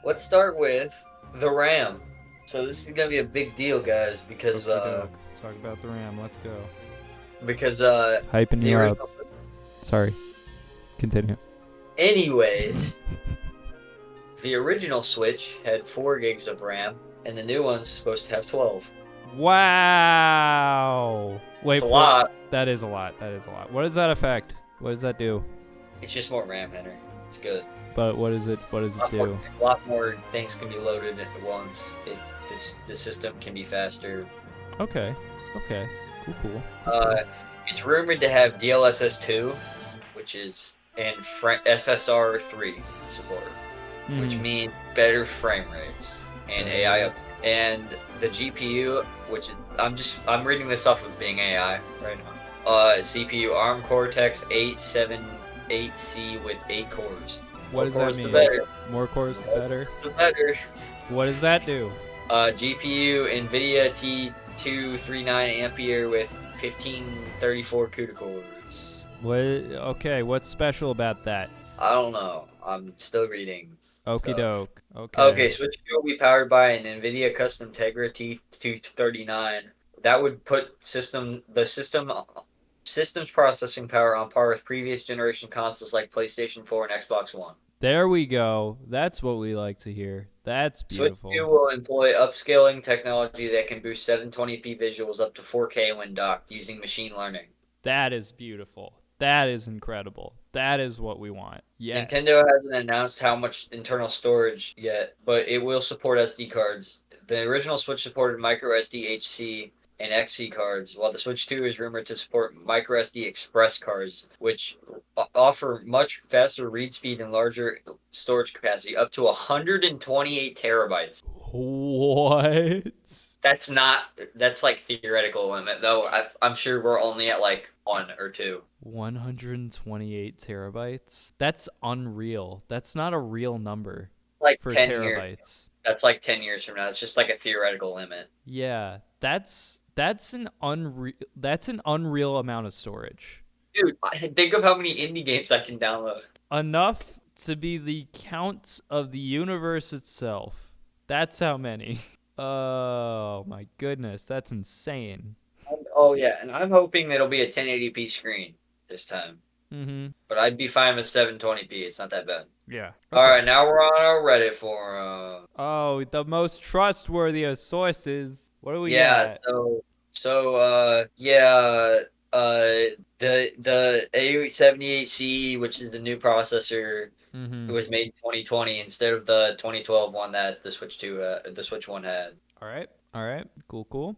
Let's start with the RAM. So this is going to be a big deal, guys, because...
Talk about the RAM. Let's go.
Because,
Hyping you up. Sorry. Continue.
Anyways, the original Switch had 4 gigs of RAM, and the new one's supposed to have 12.
Wow. Wait,
it's a lot.
That is a lot. What does that affect? What does that do?
It's just more RAM, Henry. It's good.
But what does it do?
A lot more things can be loaded at once. The system can be faster.
Okay. Cool.
It's rumored to have DLSS 2, which is and FSR 3 support, which means better frame rates and AI up. And the GPU, which I'm reading this off of Bing AI right now. CPU ARM Cortex 878C with 8 cores.
What does that mean? More cores the better.
The better.
What does that do?
GPU NVIDIA T239 Ampere with 1534 CUDA cores.
Okay, what's special about that?
I don't know. I'm still reading.
Okie doke.
Okay, Switch 2 will be powered by an NVIDIA Custom Tegra T239. That would put the system's processing power on par with previous generation consoles like PlayStation 4 and Xbox One.
There we go. That's what we like to hear. That's beautiful.
Switch 2 will employ upscaling technology that can boost 720p visuals up to 4K when docked using machine learning.
That is beautiful. That is incredible. That is what we want. Yes.
Nintendo hasn't announced how much internal storage yet, but it will support SD cards. The original Switch supported microSD HC and XC cards, while the Switch 2 is rumored to support microSD Express cards, which offer much faster read speed and larger storage capacity, up to 128 terabytes.
What?
That's like theoretical limit, though. I'm sure we're only at like 1 or 2.
128 terabytes? That's unreal. That's not a real number.
Like
for
10
terabytes.
Years. That's like 10 years from now. It's just like a theoretical limit.
Yeah, that's an unreal amount of storage.
Dude, think of how many indie games I can download.
Enough to be the count of the universe itself. That's how many. Oh my goodness, that's insane.
Oh yeah, and I'm hoping it'll be a 1080p screen this time.
Mm-hmm.
But I'd be fine with 720p. It's not that bad.
Yeah. Okay.
All right, now we're on our Reddit forum.
Oh, the most trustworthy of sources. What do we got?
The A78C, which is the new processor, it was made in 2020 instead of the 2012 one that the Switch 1 had.
All right. Cool.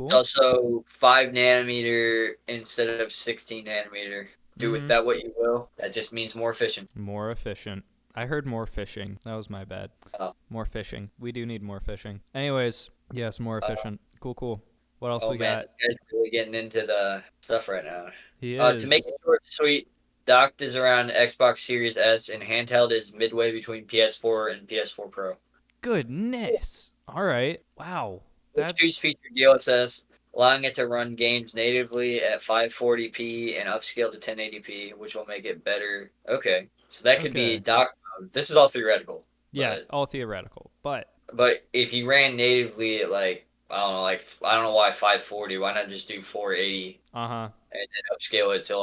It's also 5 nanometer instead of 16 nanometer. Do with that what you will. That just means more efficient.
More efficient. I heard more fishing. That was my bad.
Oh.
More fishing. We do need more fishing. Anyways, yes, more efficient. Cool. What else we got?
This guy's really getting into the stuff right now.
He is.
To make it short and sweet, docked is around Xbox Series S, and handheld is midway between PS4 and PS4 Pro.
Goodness. All right. Wow.
Switch 2's feature DLSS, allowing it to run games natively at 540p and upscale to 1080p, which will make it better. Okay, so that could be dock mode. This is all theoretical.
Yeah, all theoretical. But
if you ran natively at I don't know why 540. Why not just do 480? And then upscale it to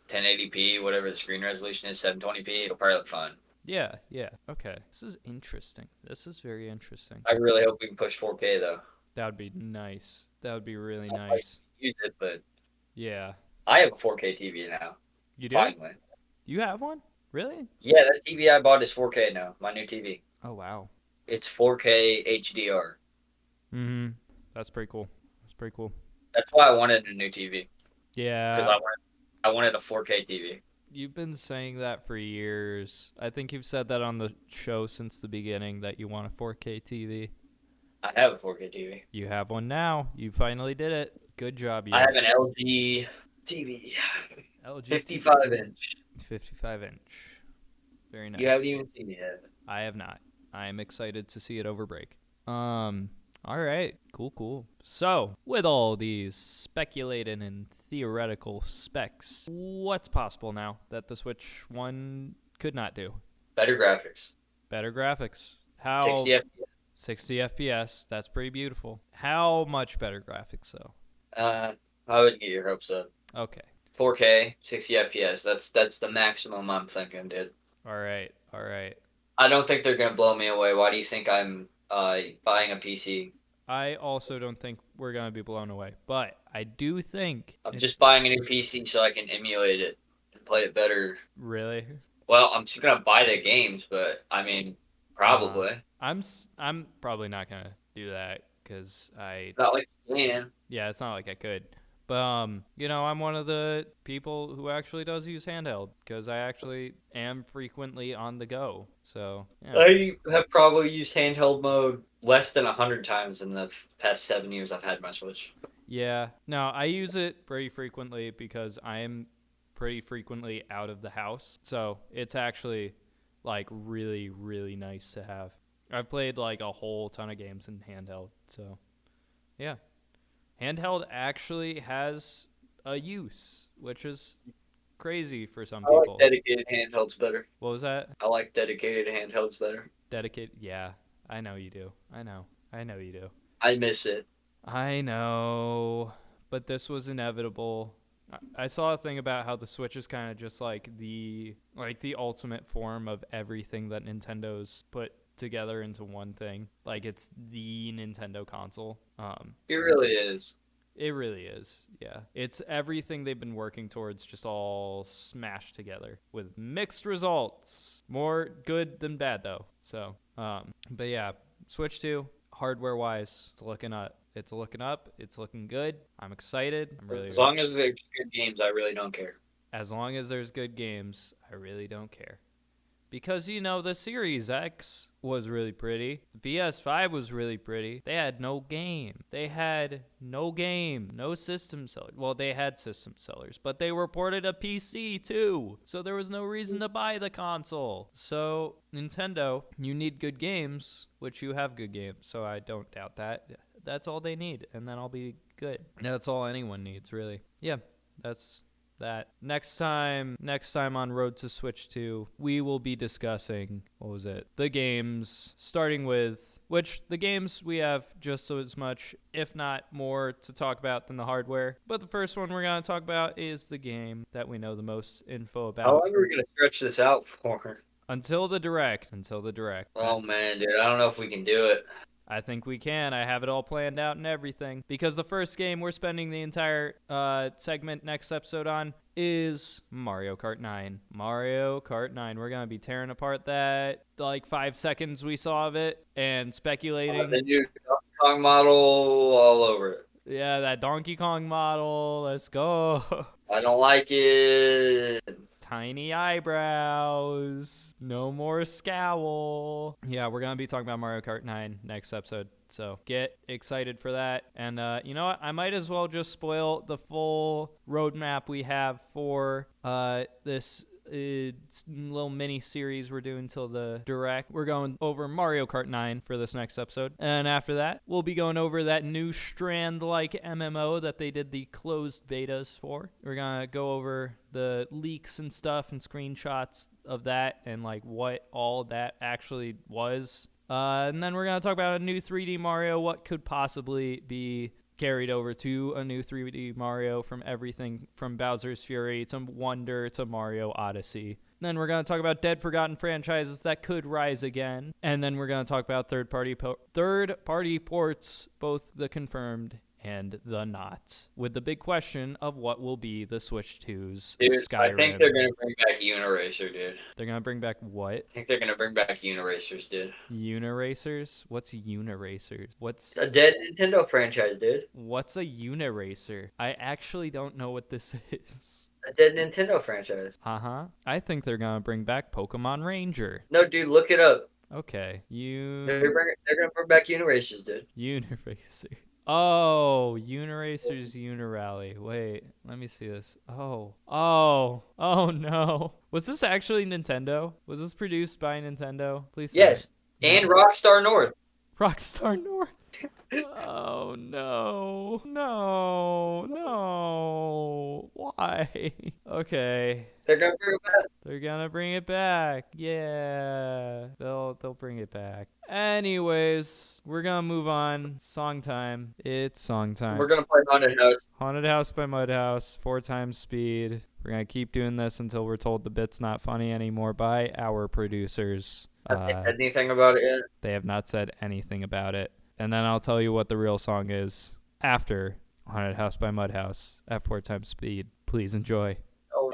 1080p, whatever the screen resolution is, 720p. It'll probably look fine.
Yeah. Okay. This is interesting. This is very interesting.
I really hope we can push 4K though.
That would be nice. That would be really nice.
Use it, but
yeah.
I have a 4K TV now.
You do?
Finally.
You have one? Really?
Yeah, that TV I bought is 4K now. My new TV.
Oh wow.
It's 4K HDR.
That's pretty cool.
That's why I wanted a new TV.
Yeah.
Because I wanted a 4K TV.
You've been saying that for years. I think you've said that on the show since the beginning that you want a 4K TV.
I have a 4K TV.
You have one now. You finally did it. Good job, you.
I have an LG TV.
LG
55 inch.
55 inch. Very nice.
You haven't even seen it yet.
I have not. I am excited to see it over break. All right. Cool. So, with all these speculated and theoretical specs, what's possible now that the Switch 1 could not do?
Better graphics.
Better graphics. How?
60 FPS.
60 FPS. That's pretty beautiful. How much better graphics, though?
I would get your hopes up.
Okay.
4K, 60 FPS. That's the maximum I'm thinking, dude.
All right.
I don't think they're gonna blow me away. Why do you think I'm buying a PC?
I also don't think we're going to be blown away, but I do think...
I'm just buying a new PC so I can emulate it and play it better.
Really?
Well, I'm just gonna buy the games, but I mean, probably.
I'm probably not going to do that because I...
Not like you can.
Yeah, it's not like I could. But, I'm one of the people who actually does use handheld because I actually am frequently on the go. So, yeah.
I have probably used handheld mode less than 100 times in the past 7 years I've had my Switch.
Yeah. No, I use it pretty frequently because I am pretty frequently out of the house. So, it's actually, like, really, really nice to have. I've played, like, a whole ton of games in handheld. So, yeah. Handheld actually has a use, which is crazy for some people.
I like dedicated handhelds better.
What was that?
I like dedicated handhelds better.
Dedicated? Yeah, I know you do. I know you do.
I miss it.
I know, but this was inevitable. I saw a thing about how the Switch is kind of just like the ultimate form of everything that Nintendo's put together into one thing. Like, it's the Nintendo console.
It really is.
It really is. Yeah, it's everything they've been working towards, just all smashed together with mixed results. More good than bad though. So, but yeah, Switch 2 hardware wise, it's looking up. It's looking good. I'm excited.
As long as there's good games, I really don't care.
As long as there's good games, I really don't care. Because, the Series X was really pretty. The PS5 was really pretty. They had no game. No system sellers. Well, they had system sellers, but they were ported to PC too. So there was no reason to buy the console. So, Nintendo, you need good games, which you have good games. So I don't doubt that. That's all they need, and then I'll be good. That's all anyone needs, really. Yeah, that's... that. Next time on Road to Switch 2, we will be discussing, the games, starting with, which the games we have just as much, if not more, to talk about than the hardware. But the first one we're going to talk about is the game that we know the most info about.
How long are we going to stretch this out for?
Until the Direct.
Oh, man, dude, I don't know if we can do it.
I think we can. I have it all planned out and everything. Because the first game we're spending the entire segment next episode on is Mario Kart 9. Mario Kart 9. We're going to be tearing apart that, 5 seconds we saw of it and speculating.
The new Donkey Kong model all over it.
Yeah, that Donkey Kong model. Let's go.
I don't like it.
Tiny eyebrows. No more scowl. Yeah, we're going to be talking about Mario Kart 9 next episode. So get excited for that. And you know what? I might as well just spoil the full roadmap we have for this little mini series we're doing till the Direct. We're going over Mario Kart 9 for this next episode. And after that, we'll be going over that new Strand-like MMO that they did the closed betas for. We're going to go over the leaks and stuff and screenshots of that and what all that actually was. And then we're going to talk about a new 3D Mario, what could possibly be carried over to a new 3D Mario from everything from Bowser's Fury to Wonder to Mario Odyssey. Then we're going to talk about dead forgotten franchises that could rise again. And then we're going to talk about third-party ports, both the confirmed and the not, with the big question of what will be the Switch 2's Skyrim.
I think they're going to bring back Uniracer, dude.
They're going to bring back what?
I think they're going to bring back Uniracers, dude.
Uniracers? What's Uniracers? What's
a dead Nintendo franchise, dude?
What's a Uniracer? I actually don't know what this is.
A dead Nintendo franchise.
I think they're gonna bring back Pokemon Ranger.
No, dude, look it up.
Okay,
They're gonna bring back Uniracers, dude.
Uniracer. Oh, Uniracer's Unirally. Wait, let me see this. Oh no. Was this actually Nintendo? Was this produced by Nintendo? Please say
Yes,
it.
and
No.
Rockstar North.
Rockstar North. Oh no. No. Why? Okay.
They're gonna bring it back.
They're gonna bring it back. Yeah. They'll bring it back. Anyways, we're gonna move on. Song time. It's song time.
We're gonna play Haunted House.
Haunted House by Mudhouse, 4x speed. We're gonna keep doing this until we're told the bit's not funny anymore by our producers.
Have they said anything about it yet?
They have not said anything about it. And then I'll tell you what the real song is after Haunted House by Mudhouse at 4x speed. Please enjoy.
Oh.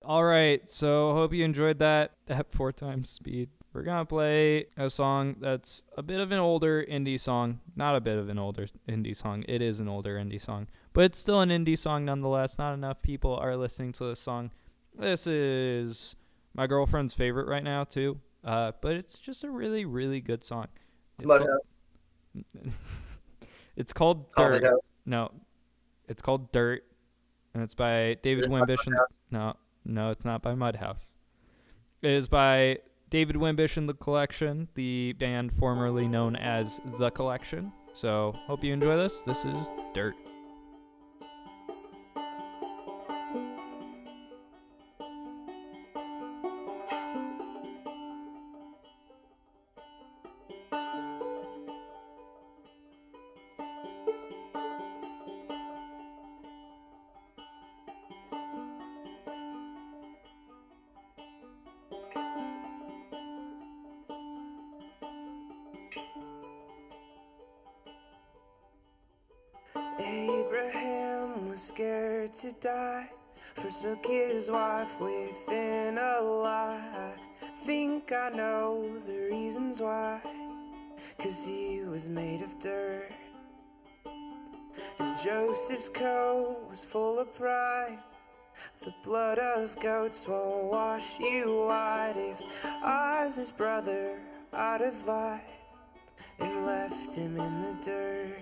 All right, so hope you enjoyed that at 4x speed. We're going to play a song that's a bit of an older indie song. Not a bit of an older indie song. It is an older indie song. But it's still an indie song nonetheless. Not enough people are listening to this song. This is my girlfriend's favorite right now, too. But it's just a really, really good song. It's called Dirt. No, it's called Dirt. And it's by David Wimbish. No, it's not by Mudhouse. It is by David Wimbish and The Collection, the band formerly known as The Collection. So, hope you enjoy this. This is Dirt.
Abraham was scared to die, forsook his wife within a lie. I think I know the reasons why, 'cause he was made of dirt. And Joseph's coat was full of pride, the blood of goats won't wash you white. If Oz's brother I'd have lied and left him in the dirt.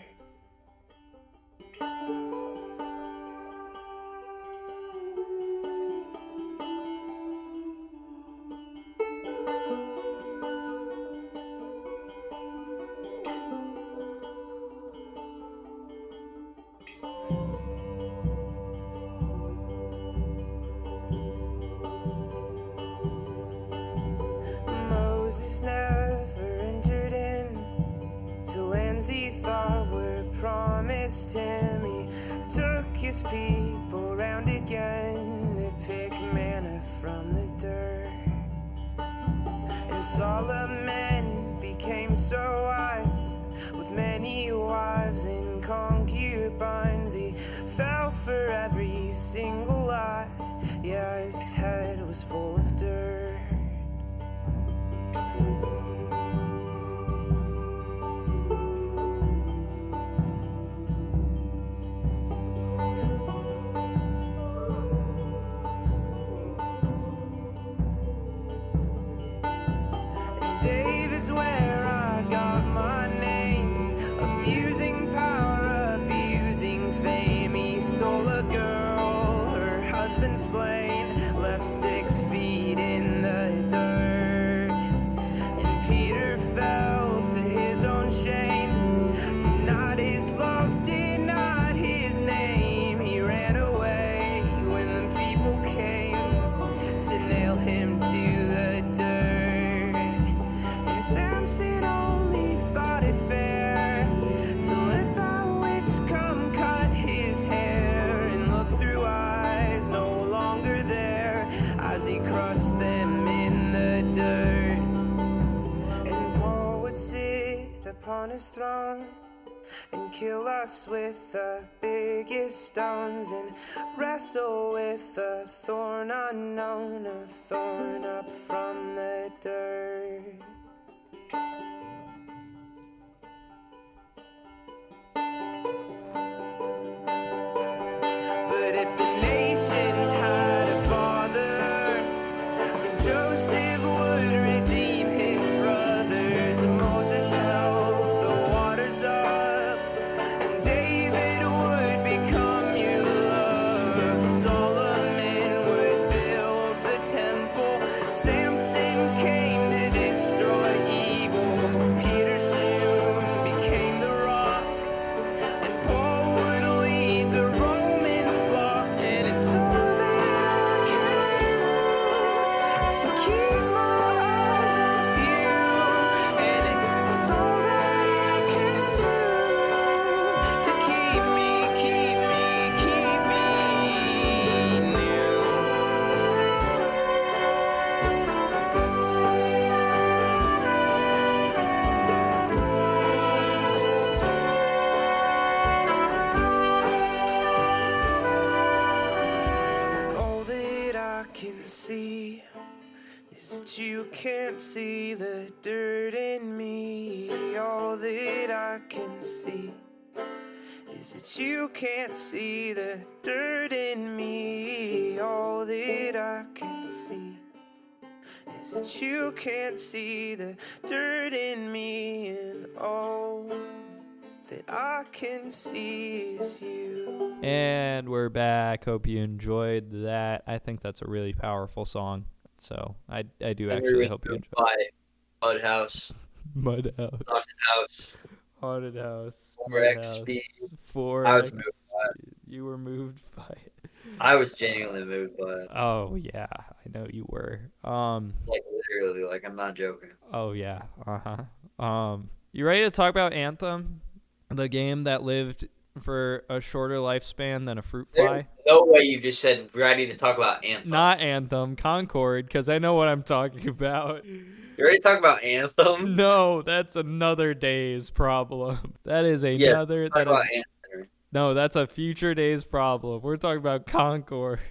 Moses never entered in to lands he thought were promised him. He took his people round again to pick manna from the dirt. And Solomon became so wise, with many wives and concubines. He fell for every single lie. Yeah, his head was full of dirt. David's where I got my name, abusing power, abusing fame. He stole a girl, her husband slain, left 6 feet in on his throne and kill us with the biggest stones and wrestle with a thorn unknown, a thorn up from the dirt. But if the nations had a father, then Joseph would redeem his brothers. Moses held the waters up, and David would become your love. Solomon would build the temple. Samson came to destroy evil. Peter soon became the rock, and Paul would lead the Roman flock. And it's all that I can do to keep my eyes off you. And it's all that I can do to keep me near. All that I can see is that you can't see the dirt in me. All that I can see is that you can't see the dirt in me. All that I can see is that you can't see the dirt in me. And all that I can see is you.
And we're back. Hope you enjoyed that. I think that's a really powerful song. So I do actually hope you enjoyed
By Mudhouse,
Mudhouse.
House,
Haunted House.
4X speed.
4X.
I was moved by it.
You were moved by it.
I was genuinely moved by it.
Oh yeah, I know you were.
Like literally, like I'm not joking.
Oh yeah. You ready to talk about Anthem? The game that lived for a shorter lifespan than a fruit fly?
There's no way you just said ready to talk about Anthem.
Not Anthem, Concord, because I know what I'm talking about.
You ready to talk about Anthem?
No, that's another day's problem. That is
Yes,
another.
talk about Anthem.
No, that's a future day's problem. We're talking about Concord.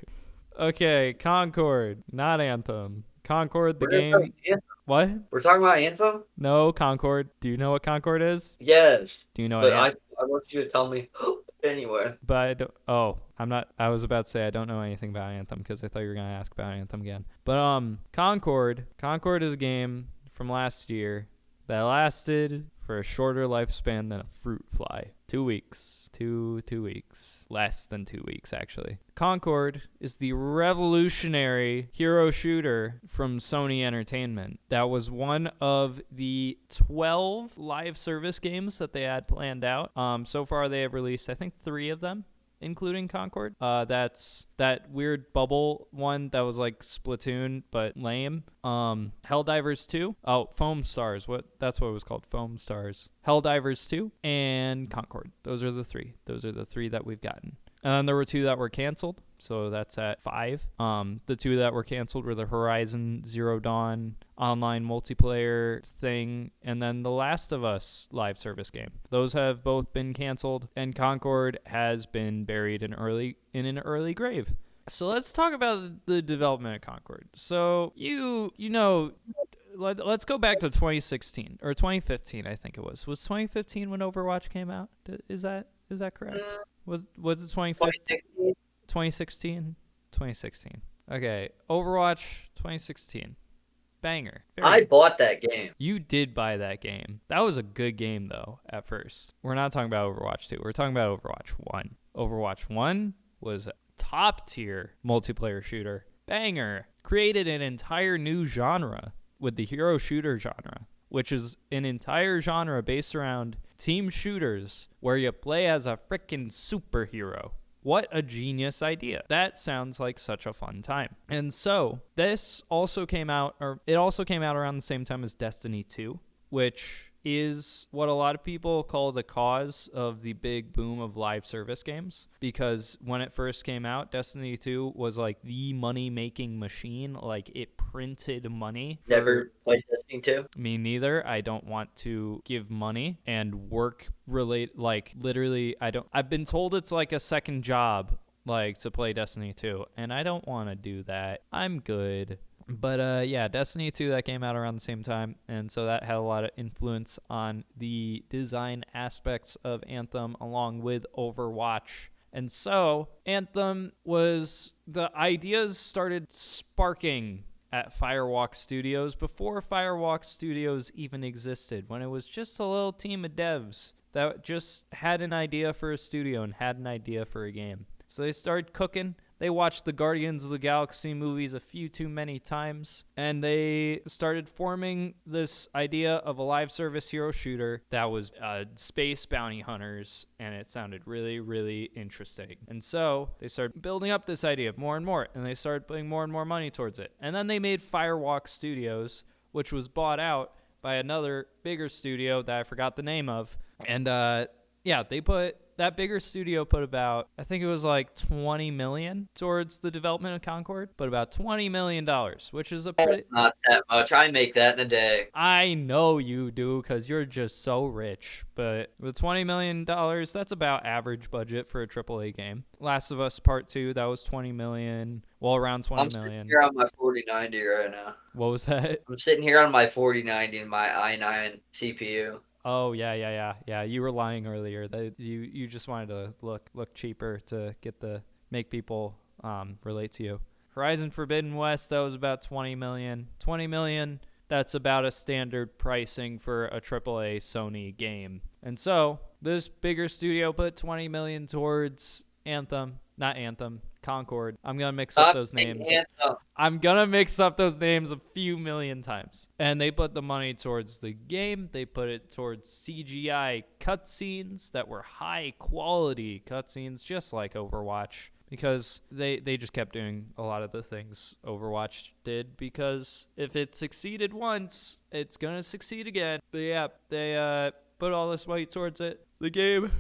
Okay, Concord, not Anthem. Concord, the
We're gonna
game.
talk Anthem.
What?
We're talking about Anthem?
No, Concord. Do you know what Concord is?
Yes.
Do you know
But
what?
I want you to tell me anyway.
But I don't. Oh, I'm not. I was about to say I don't know anything about Anthem because I thought you were gonna ask about Anthem again. But Concord. Concord is a game from last year that lasted for a shorter lifespan than a fruit fly. 2 weeks. Two weeks. Less than 2 weeks, actually. Concord is the revolutionary hero shooter from Sony Entertainment. That was one of the 12 live service games that they had planned out. So far, they have released, I think, 3 of them, including Concord. That's that weird bubble one that was like Splatoon but lame. Helldivers 2. Oh, Foam Stars. That's what it was called. Foam Stars. Helldivers 2 and Concord. Those are the 3. Those are the 3 that we've gotten. And then there were 2 that were canceled. So that's at 5. The 2 that were canceled were the Horizon Zero Dawn online multiplayer thing, and then the Last of Us live service game. Those have both been canceled, and Concord has been buried in an early grave. So let's talk about the development of Concord. So you know, let's go back to 2016 or 2015. I think it was. Was 2015 when Overwatch came out? Is that correct? Was it 2015? 2016? 2016. Okay, Overwatch 2016. Banger.
I bought that game.
You did buy that game. That was a good game, though, at first. We're not talking about Overwatch 2. We're talking about Overwatch 1. Overwatch 1 was a top-tier multiplayer shooter. Banger. Created an entire new genre with the hero shooter genre, which is an entire genre based around team shooters where you play as a frickin' superhero. What a genius idea. That sounds like such a fun time. And so, it also came out around the same time as Destiny 2, which is what a lot of people call the cause of the big boom of live service games, because when it first came out, Destiny 2 was like the money-making machine. Like, it printed money.
Never played Destiny 2?
Me neither. I don't want to give money and work like literally I've been told it's like a second job, like, to play Destiny 2, and I don't want to do that. I'm good. But yeah, Destiny 2, that came out around the same time, and so that had a lot of influence on the design aspects of Anthem along with Overwatch. And so Anthem the ideas started sparking at Firewalk Studios before Firewalk Studios even existed, when it was just a little team of devs that just had an idea for a studio and had an idea for a game. So they started cooking. They watched the Guardians of the Galaxy movies a few too many times, and they started forming this idea of a live service hero shooter that was space bounty hunters, and it sounded really, really interesting. And so they started building up this idea more and more, and they started putting more and more money towards it. And then they made Firewalk Studios, which was bought out by another bigger studio that I forgot the name of. And yeah, that bigger studio put about, I think it was like $20 million towards the development of Concord, but about $20 million, which is
That's not that much. I make that in a day.
I know you do, because you're just so rich. But with $20 million, that's about average budget for a AAA game. Last of Us Part 2, that was $20 million. Well, around $20 million.
I'm sitting here on my 4090 right now.
What was that?
I'm sitting here on my 4090 and my i9 CPU.
Oh, yeah. You were lying earlier. You just wanted to look cheaper to make people relate to you. Horizon Forbidden West, that was about $20 million. $20 million, that's about a standard pricing for a AAA Sony game. And so this bigger studio put $20 million towards Concord. I'm going to mix up those names. I'm going to mix up those names a few million times. And they put the money towards the game. They put it towards CGI cutscenes that were high quality cutscenes, just like Overwatch, because they just kept doing a lot of the things Overwatch did, because if it succeeded once, it's going to succeed again. But yeah, they put all this money towards it. The game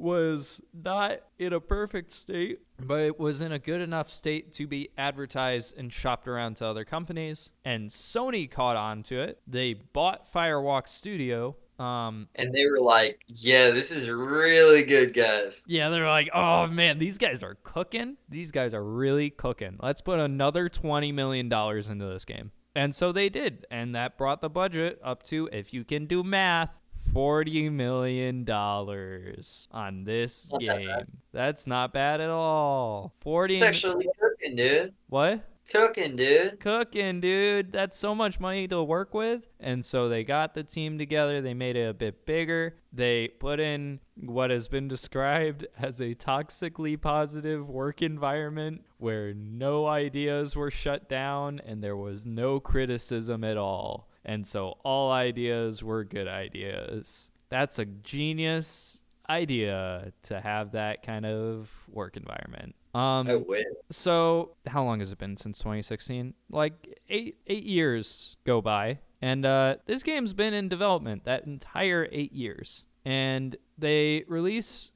was not in a perfect state, but it was in a good enough state to be advertised and shopped around to other companies. And Sony caught on to it. They bought Firewalk Studio.
And they were like, yeah, this is really good, guys.
Yeah, they're like, oh, man, these guys are cooking. These guys are really cooking. Let's put another $20 million into this game. And so they did. And that brought the budget up to, if you can do math, $40 million on this game. That's not bad at all.
It's actually cooking, dude.
What?
Cooking, dude.
That's so much money to work with. And so they got the team together. They made it a bit bigger. They put in what has been described as a toxically positive work environment where no ideas were shut down and there was no criticism at all. And so all ideas were good ideas. That's a genius idea to have that kind of work environment.
I wish.
So how long has it been since 2016? Like eight years go by. And this game's been in development that entire 8 years. And they release,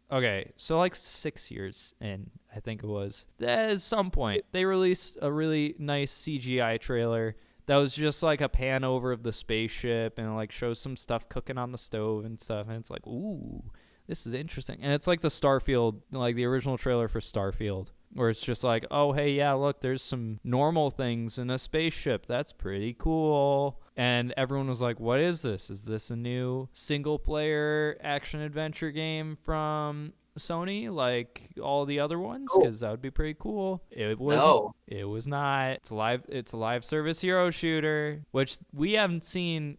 so like 6 years in, I think it was. At some point, they released a really nice CGI trailer that was just like a pan over of the spaceship and like shows some stuff cooking on the stove and stuff. And it's like, ooh, this is interesting. And it's like the Starfield, like the original trailer for Starfield, where it's just like, oh, hey, yeah, look, there's some normal things in a spaceship. That's pretty cool. And everyone was like, what is this? Is this a new single-player action-adventure game from Sony, like all the other ones? Because that would be pretty cool. It was not. It's a live service hero shooter, which we haven't seen.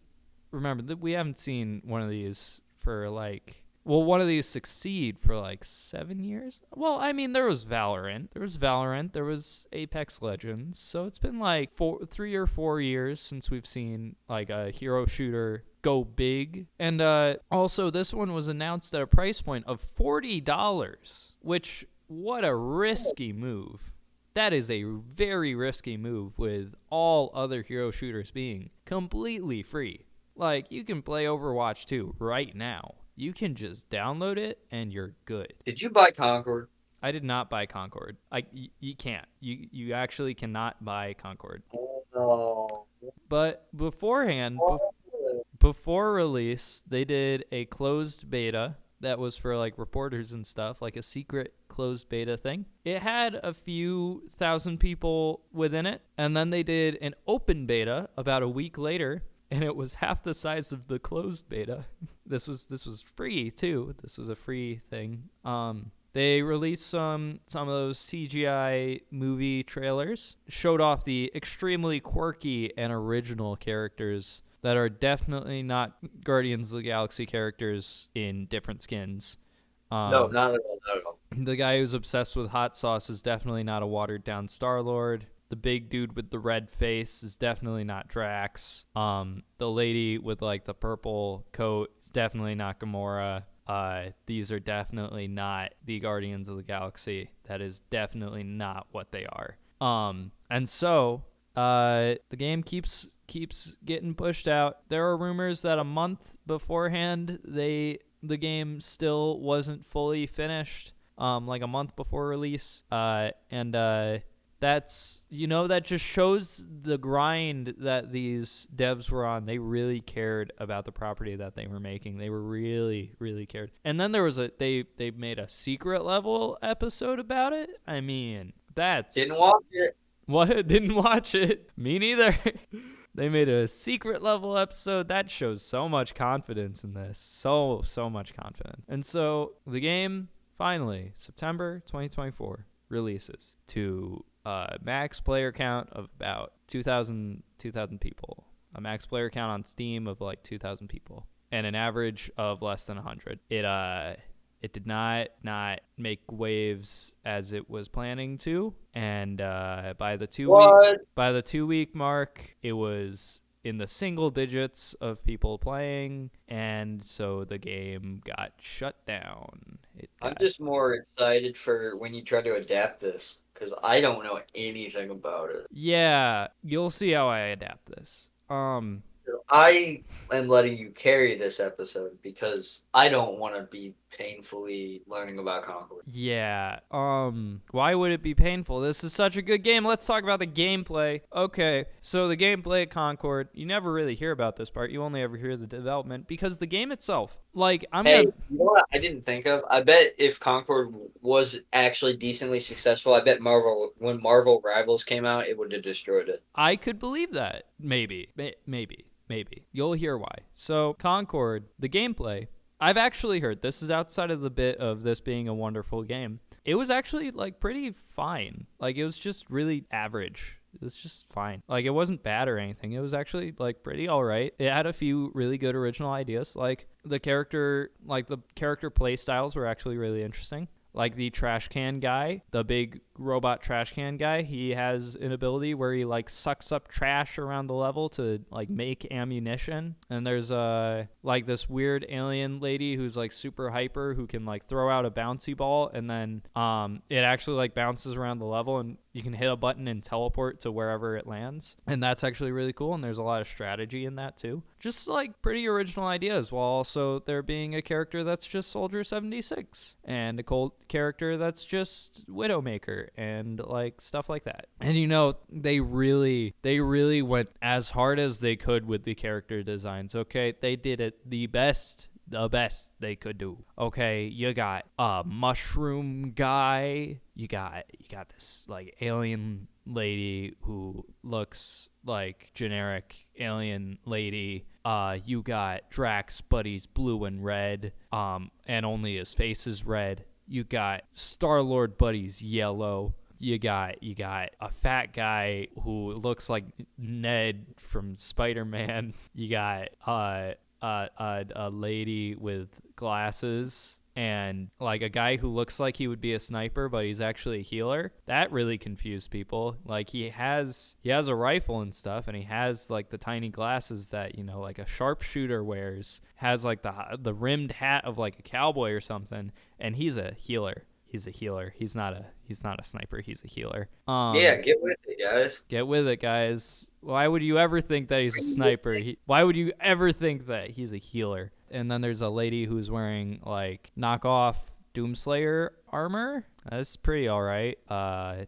Remember that we haven't seen one of these for one of these succeed for like 7 years. Well, I mean, there was Valorant. There was Apex Legends. So it's been like 3 or 4 years since we've seen like a hero shooter go big. And also, this one was announced at a price point of $40, which, what a risky move. That is a very risky move with all other hero shooters being completely free. Like, you can play Overwatch 2 right now. You can just download it and you're good.
Did you buy Concord?
I did not buy Concord. You can't. You actually cannot buy Concord.
Oh.
But beforehand, before release, they did a closed beta that was for like reporters and stuff, like a secret closed beta thing. It had a few thousand people within it, and then they did an open beta about a week later, and it was half the size of the closed beta. This was free too. This was a free thing. They released some of those CGI movie trailers, showed off the extremely quirky and original characters that are definitely not Guardians of the Galaxy characters in different skins.
No, not at all. Not at all.
The guy who's obsessed with hot sauce is definitely not a watered-down Star-Lord. The big dude with the red face is definitely not Drax. The lady with like the purple coat is definitely not Gamora. These are definitely not the Guardians of the Galaxy. That is definitely not what they are. And so the game keeps getting pushed out. There are rumors that a month beforehand the game still wasn't fully finished, like a month before release. That's, that just shows the grind that these devs were on. They really cared about the property that they were making. They were really, really cared. And then there was they made a secret level episode about it. I mean, that's...
Didn't watch it.
What? Didn't watch it? Me neither. They made a secret level episode. That shows so much confidence in this. So much confidence. And so the game, finally, September 2024, releases to max player count of about 2,000 people. A max player count on Steam of like 2,000 people. And an average of less than 100. It did not make waves as it was planning to, and by the 2 week mark, it was in the single digits of people playing, and so the game got shut down.
I'm just more excited for when you try to adapt this, because I don't know anything about it.
Yeah, you'll see how I adapt this.
I am letting you carry this episode because I don't want to be painfully learning about Concord.
Yeah. Why would it be painful? This is such a good game. Let's talk about the gameplay. Okay, so the gameplay at Concord, you never really hear about this part. You only ever hear the development because the game itself, like,
You know what I didn't think of? I bet if Concord was actually decently successful, I bet when Marvel Rivals came out, it would have destroyed it.
I could believe that. Maybe. You'll hear why. So, Concord, the gameplay, I've actually heard, this is outside of the bit of this being a wonderful game. It was actually, like, pretty fine. Like, it was just really average. It was just fine. Like, it wasn't bad or anything. It was actually, like, pretty all right. It had a few really good original ideas. Like, the character play styles were actually really interesting. Like the trash can guy, the big robot trash can guy, he has an ability where he like sucks up trash around the level to like make ammunition. And there's like this weird alien lady who's like super hyper who can like throw out a bouncy ball, and then it actually like bounces around the level and you can hit a button and teleport to wherever it lands. And that's actually really cool, and there's a lot of strategy in that too. Just like pretty original ideas, while also there being a character that's just Soldier 76 and a cold character that's just Widowmaker and like stuff like that. And they really went as hard as they could with the character designs. Okay, they did it the best they could do. Okay, you got a mushroom guy, you got this like alien lady who looks like generic alien lady. You got Drax, but he's blue and red, and only his face is red. You got Star-Lord, but he's yellow. You got a fat guy who looks like Ned from Spider-Man. You got a lady with glasses, and like a guy who looks like he would be a sniper, but he's actually a healer. That really confused people. Like he has a rifle and stuff, and he has like the tiny glasses that like a sharpshooter wears. Has like the rimmed hat of like a cowboy or something, and he's a healer. He's a healer. He's not a sniper. He's a healer.
Yeah, get with it, guys.
Get with it, guys. Why would you ever think that he's a sniper? Why would you ever think that he's a healer? And then there's a lady who's wearing like knockoff Doomslayer armor. That's pretty all right.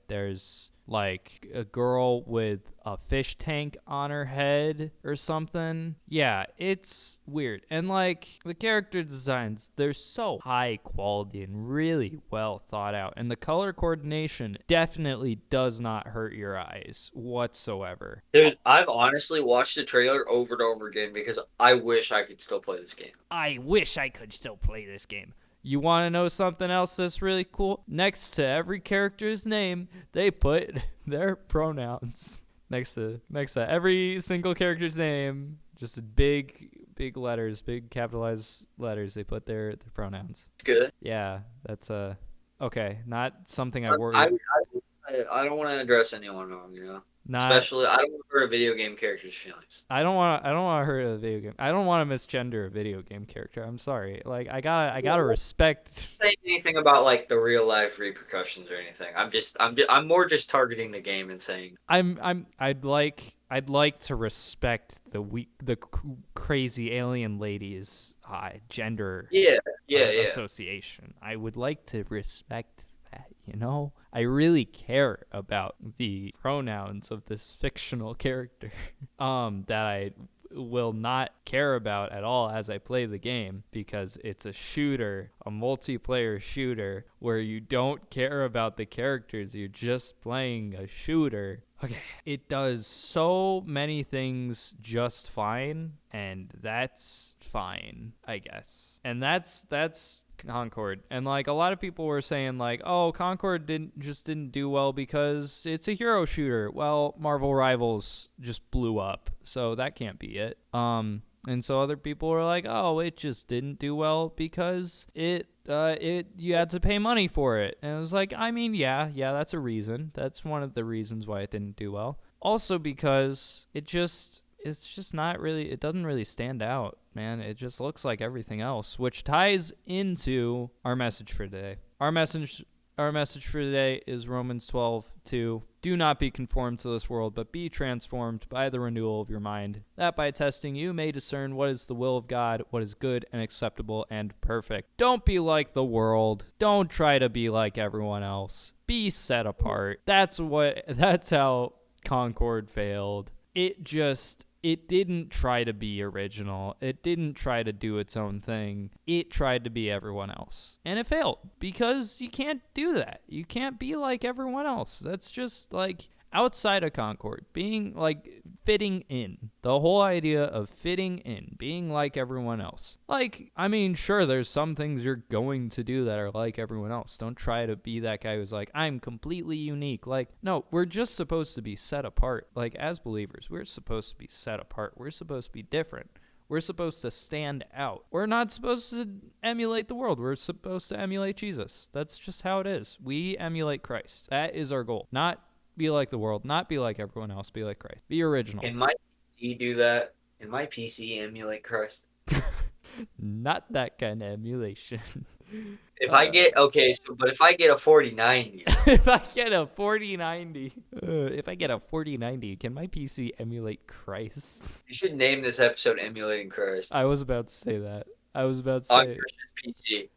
There's like a girl with a fish tank on her head or something. Yeah, it's weird. And like the character designs, they're so high quality and really well thought out. And the color coordination definitely does not hurt your eyes whatsoever.
Dude, I've honestly watched the trailer over and over again because I wish I could still play this game.
I wish I could still play this game. You want to know something else that's really cool? Next to every character's name, they put their pronouns. Next to every single character's name, just big letters, big capitalized letters, they put their pronouns.
Good.
Yeah, that's okay. Not something I worry.
I don't want to address anyone wrong, you know.
Not,
Especially, I don't want to hurt a video game character's feelings.
I don't want to hurt a video game. I don't want to misgender a video game character. I'm sorry. Like I gotta respect.
Say anything about like the real life repercussions or anything. I'm more just targeting the game and saying.
I'd like to respect the crazy alien lady's gender. Association. I would like to respect that. You know, I really care about the pronouns of this fictional character that I will not care about at all as I play the game, because it's a shooter, a multiplayer shooter where you don't care about the characters. You're just playing a shooter. Okay, it does so many things just fine, and that's fine, I guess. And that's Concord. And like a lot of people were saying like, oh, Concord didn't do well because it's a hero shooter. Well, Marvel Rivals just blew up, so that can't be it. And so other people were like, oh, it just didn't do well because you had to pay money for it. And it was like, I mean, yeah, that's a reason. That's one of the reasons why it didn't do well. Also because it's just not really, it doesn't really stand out, man. It just looks like everything else, which ties into our message for today. Our message for today is Romans 12:2. Do not be conformed to this world, but be transformed by the renewal of your mind, that by testing you may discern what is the will of God, what is good and acceptable and perfect. Don't be like the world. Don't try to be like everyone else. Be set apart. That's how Concord failed. It didn't try to be original. It didn't try to do its own thing. It tried to be everyone else. And it failed because you can't do that. You can't be like everyone else. That's just like outside of Concord, being like fitting in. The whole idea of fitting in, being like everyone else. Like, I mean, sure, there's some things you're going to do that are like everyone else. Don't try to be that guy who's like, I'm completely unique. Like, no, we're just supposed to be set apart. Like, as believers, we're supposed to be set apart. We're supposed to be different. We're supposed to stand out. We're not supposed to emulate the world. We're supposed to emulate Jesus. That's just how it is. We emulate Christ. That is our goal. Not be like the world, not be like everyone else, be like Christ. Be original.
Can my PC do that? Can my PC emulate Christ?
Not that kind of emulation.
If I get a 4090.
If I get a 4090, can my PC emulate Christ?
You should name this episode Emulating Christ.
I was about to say that. On
Christian's PC.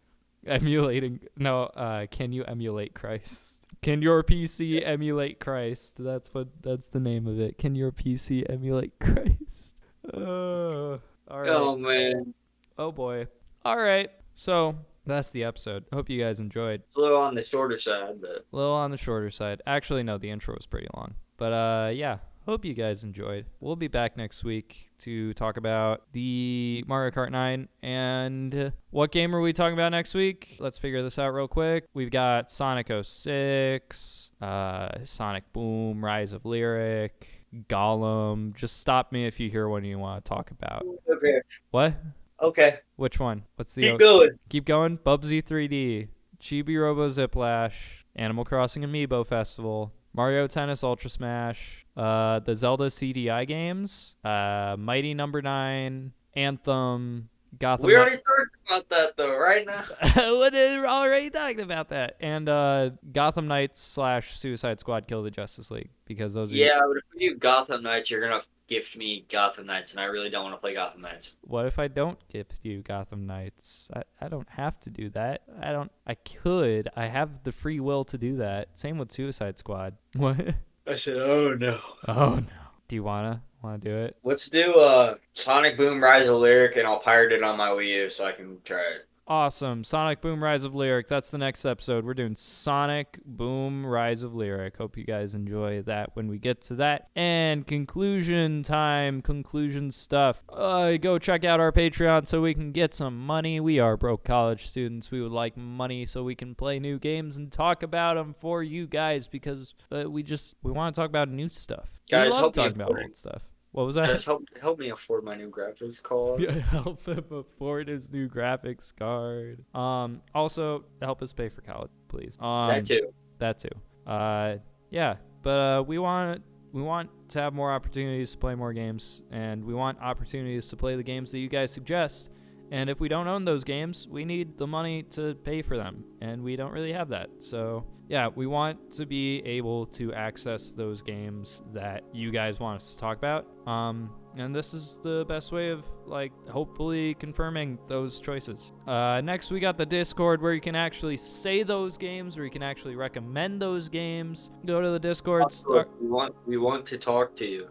Emulating. No, can you emulate Christ? Can your PC emulate Christ? That's the name of it. Can your PC emulate Christ? All right.
Oh man.
Oh boy. All right. So that's the episode. Hope you guys enjoyed.
It's a little on the shorter side, but
a little on the shorter side. Actually, no, the intro was pretty long. But yeah. Hope you guys enjoyed. We'll be back next week to talk about the Mario Kart 9. And what game are we talking about next week? Let's figure this out real quick. We've got Sonic 06, Sonic Boom, Rise of Lyric, Gollum. Just stop me if you hear one you want to talk about.
Okay.
What?
Okay.
Which one? What's the
Keep going.
Keep going. Bubsy 3D, Chibi Robo Ziplash, Animal Crossing Amiibo Festival, Mario Tennis Ultra Smash, the Zelda CDI games, Mighty Number 9, Anthem, Gotham.
We already talked about that though right now.
We're already talking about that. And Gotham Knights / Suicide Squad Kill the Justice League, because those are
Yeah, but if we do Gotham Knights, you're gonna gift me Gotham Knights, and I really don't want to play Gotham Knights.
What if I don't gift you Gotham Knights? I don't have to do that. I could. I have the free will to do that. Same with Suicide Squad. What?
I said, oh no.
Oh no. Do you wanna do it?
Let's do Sonic Boom Rise of Lyric, and I'll pirate it on my Wii U so I can try it.
Awesome. Sonic Boom Rise of Lyric. That's the next episode. We're doing Sonic Boom Rise of Lyric. Hope you guys enjoy that when we get to that. And conclusion time. Conclusion stuff. Go check out our Patreon so we can get some money. We are broke college students. We would like money so we can play new games and talk about them for you guys, because we want to talk about new stuff.
Guys,
we love
help me
talking about
afford
old stuff. What was that?
Guys, help me afford my new graphics card.
Yeah, help him afford his new graphics card. Also help us pay for college, please.
That too.
That too. Yeah, but we want to have more opportunities to play more games, and we want opportunities to play the games that you guys suggest. And if we don't own those games, we need the money to pay for them, and we don't really have that. So yeah, we want to be able to access those games that you guys want us to talk about. And this is the best way of, like, hopefully confirming those choices. Next, we got the Discord, where you can actually say those games, or you can actually recommend those games. Go to the Discord.
We want to talk to you.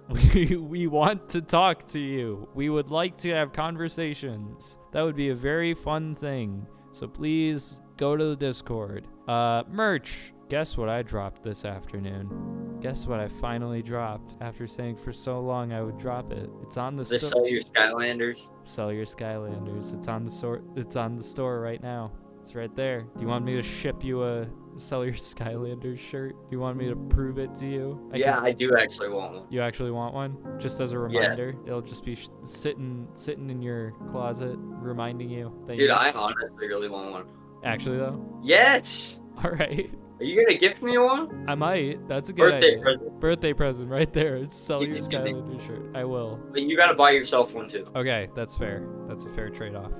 We want to talk to you. We would like to have conversations. That would be a very fun thing. So please go to the Discord. Merch. Guess what I dropped this afternoon? Guess what I finally dropped after saying for so long I would drop it? It's on the store.
Sell your Skylanders.
Sell your Skylanders. It's on the store. It's on the store right now. It's right there. Do you want me to ship you a Sell Your Skylanders shirt? Do you want me to prove it to you?
I do actually want one.
You actually want one? Just as a reminder? Yeah. It'll just be sitting in your closet, reminding you that.
Dude, I honestly really want one.
Actually, though?
Yes!
All right.
Are you gonna gift me one?
I might. That's a good idea.
Present.
Birthday present right there. It's Sell Your Skylanders shirt. I will.
But you gotta buy yourself one too.
Okay, that's fair. That's a fair trade-off.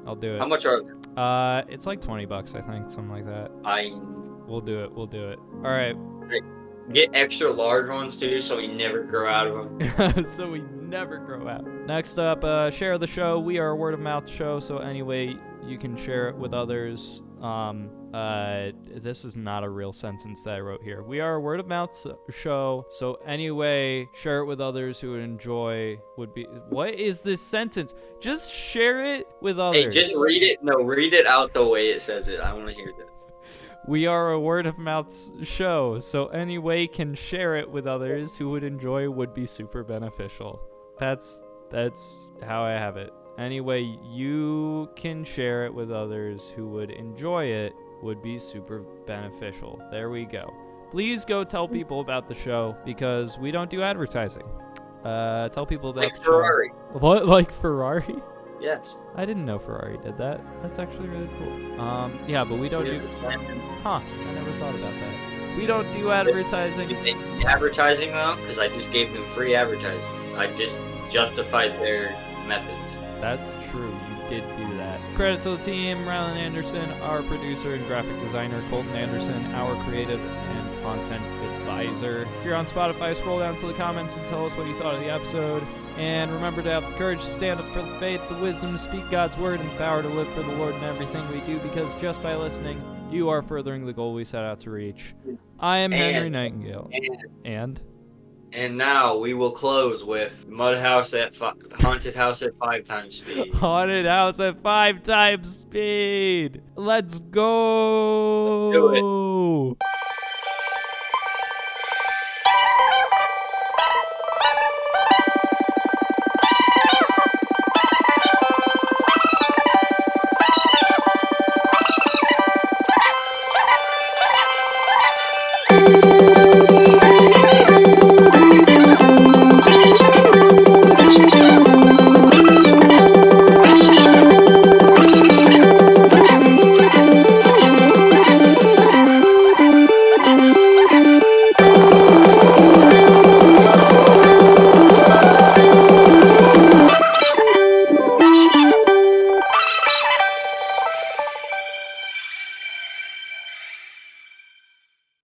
I'll do it.
How much are they?
It's like $20, I think, something like that. We'll do it. All right.
Get extra large ones too, so we never grow out of them.
So we never grow out. Next up, share the show. We are a word of mouth show, so anyway, you can share it with others. This is not a real sentence that I wrote here. We are a word of mouth show, so anyway, share it with others who would enjoy. What is this sentence? Just share it with others.
Hey, just read it. No, read it out the way it says it. I want to hear this.
We are a word of mouth show, so anyway can share it with others who would enjoy would be super beneficial. That's how I have it. Anyway, you can share it with others who would enjoy it would be super beneficial. There we go. Please go tell people about the show, because we don't do advertising. Tell people about the
Ferrari.
show. What, like Ferrari?
Yes.
I didn't know Ferrari did that. That's actually really cool. Yeah, but we don't do. Huh? I never thought about that. We don't do advertising.
Did they do advertising though? Because I just gave them free advertising. I just justified their methods.
That's true. You did do that. Credit to the team: Rylan Anderson, our producer and graphic designer; Colton Anderson, our creative and content advisor. If you're on Spotify, scroll down to the comments and tell us what you thought of the episode. And remember to have the courage to stand up for the faith, the wisdom to speak God's word, and the power to live for the Lord in everything we do, because just by listening, you are furthering the goal we set out to reach. I am Henry Nightingale.
And now we will close with Mudhouse at Haunted House at 5 times speed.
Haunted House at 5 times speed. Let's go.
Let's do it.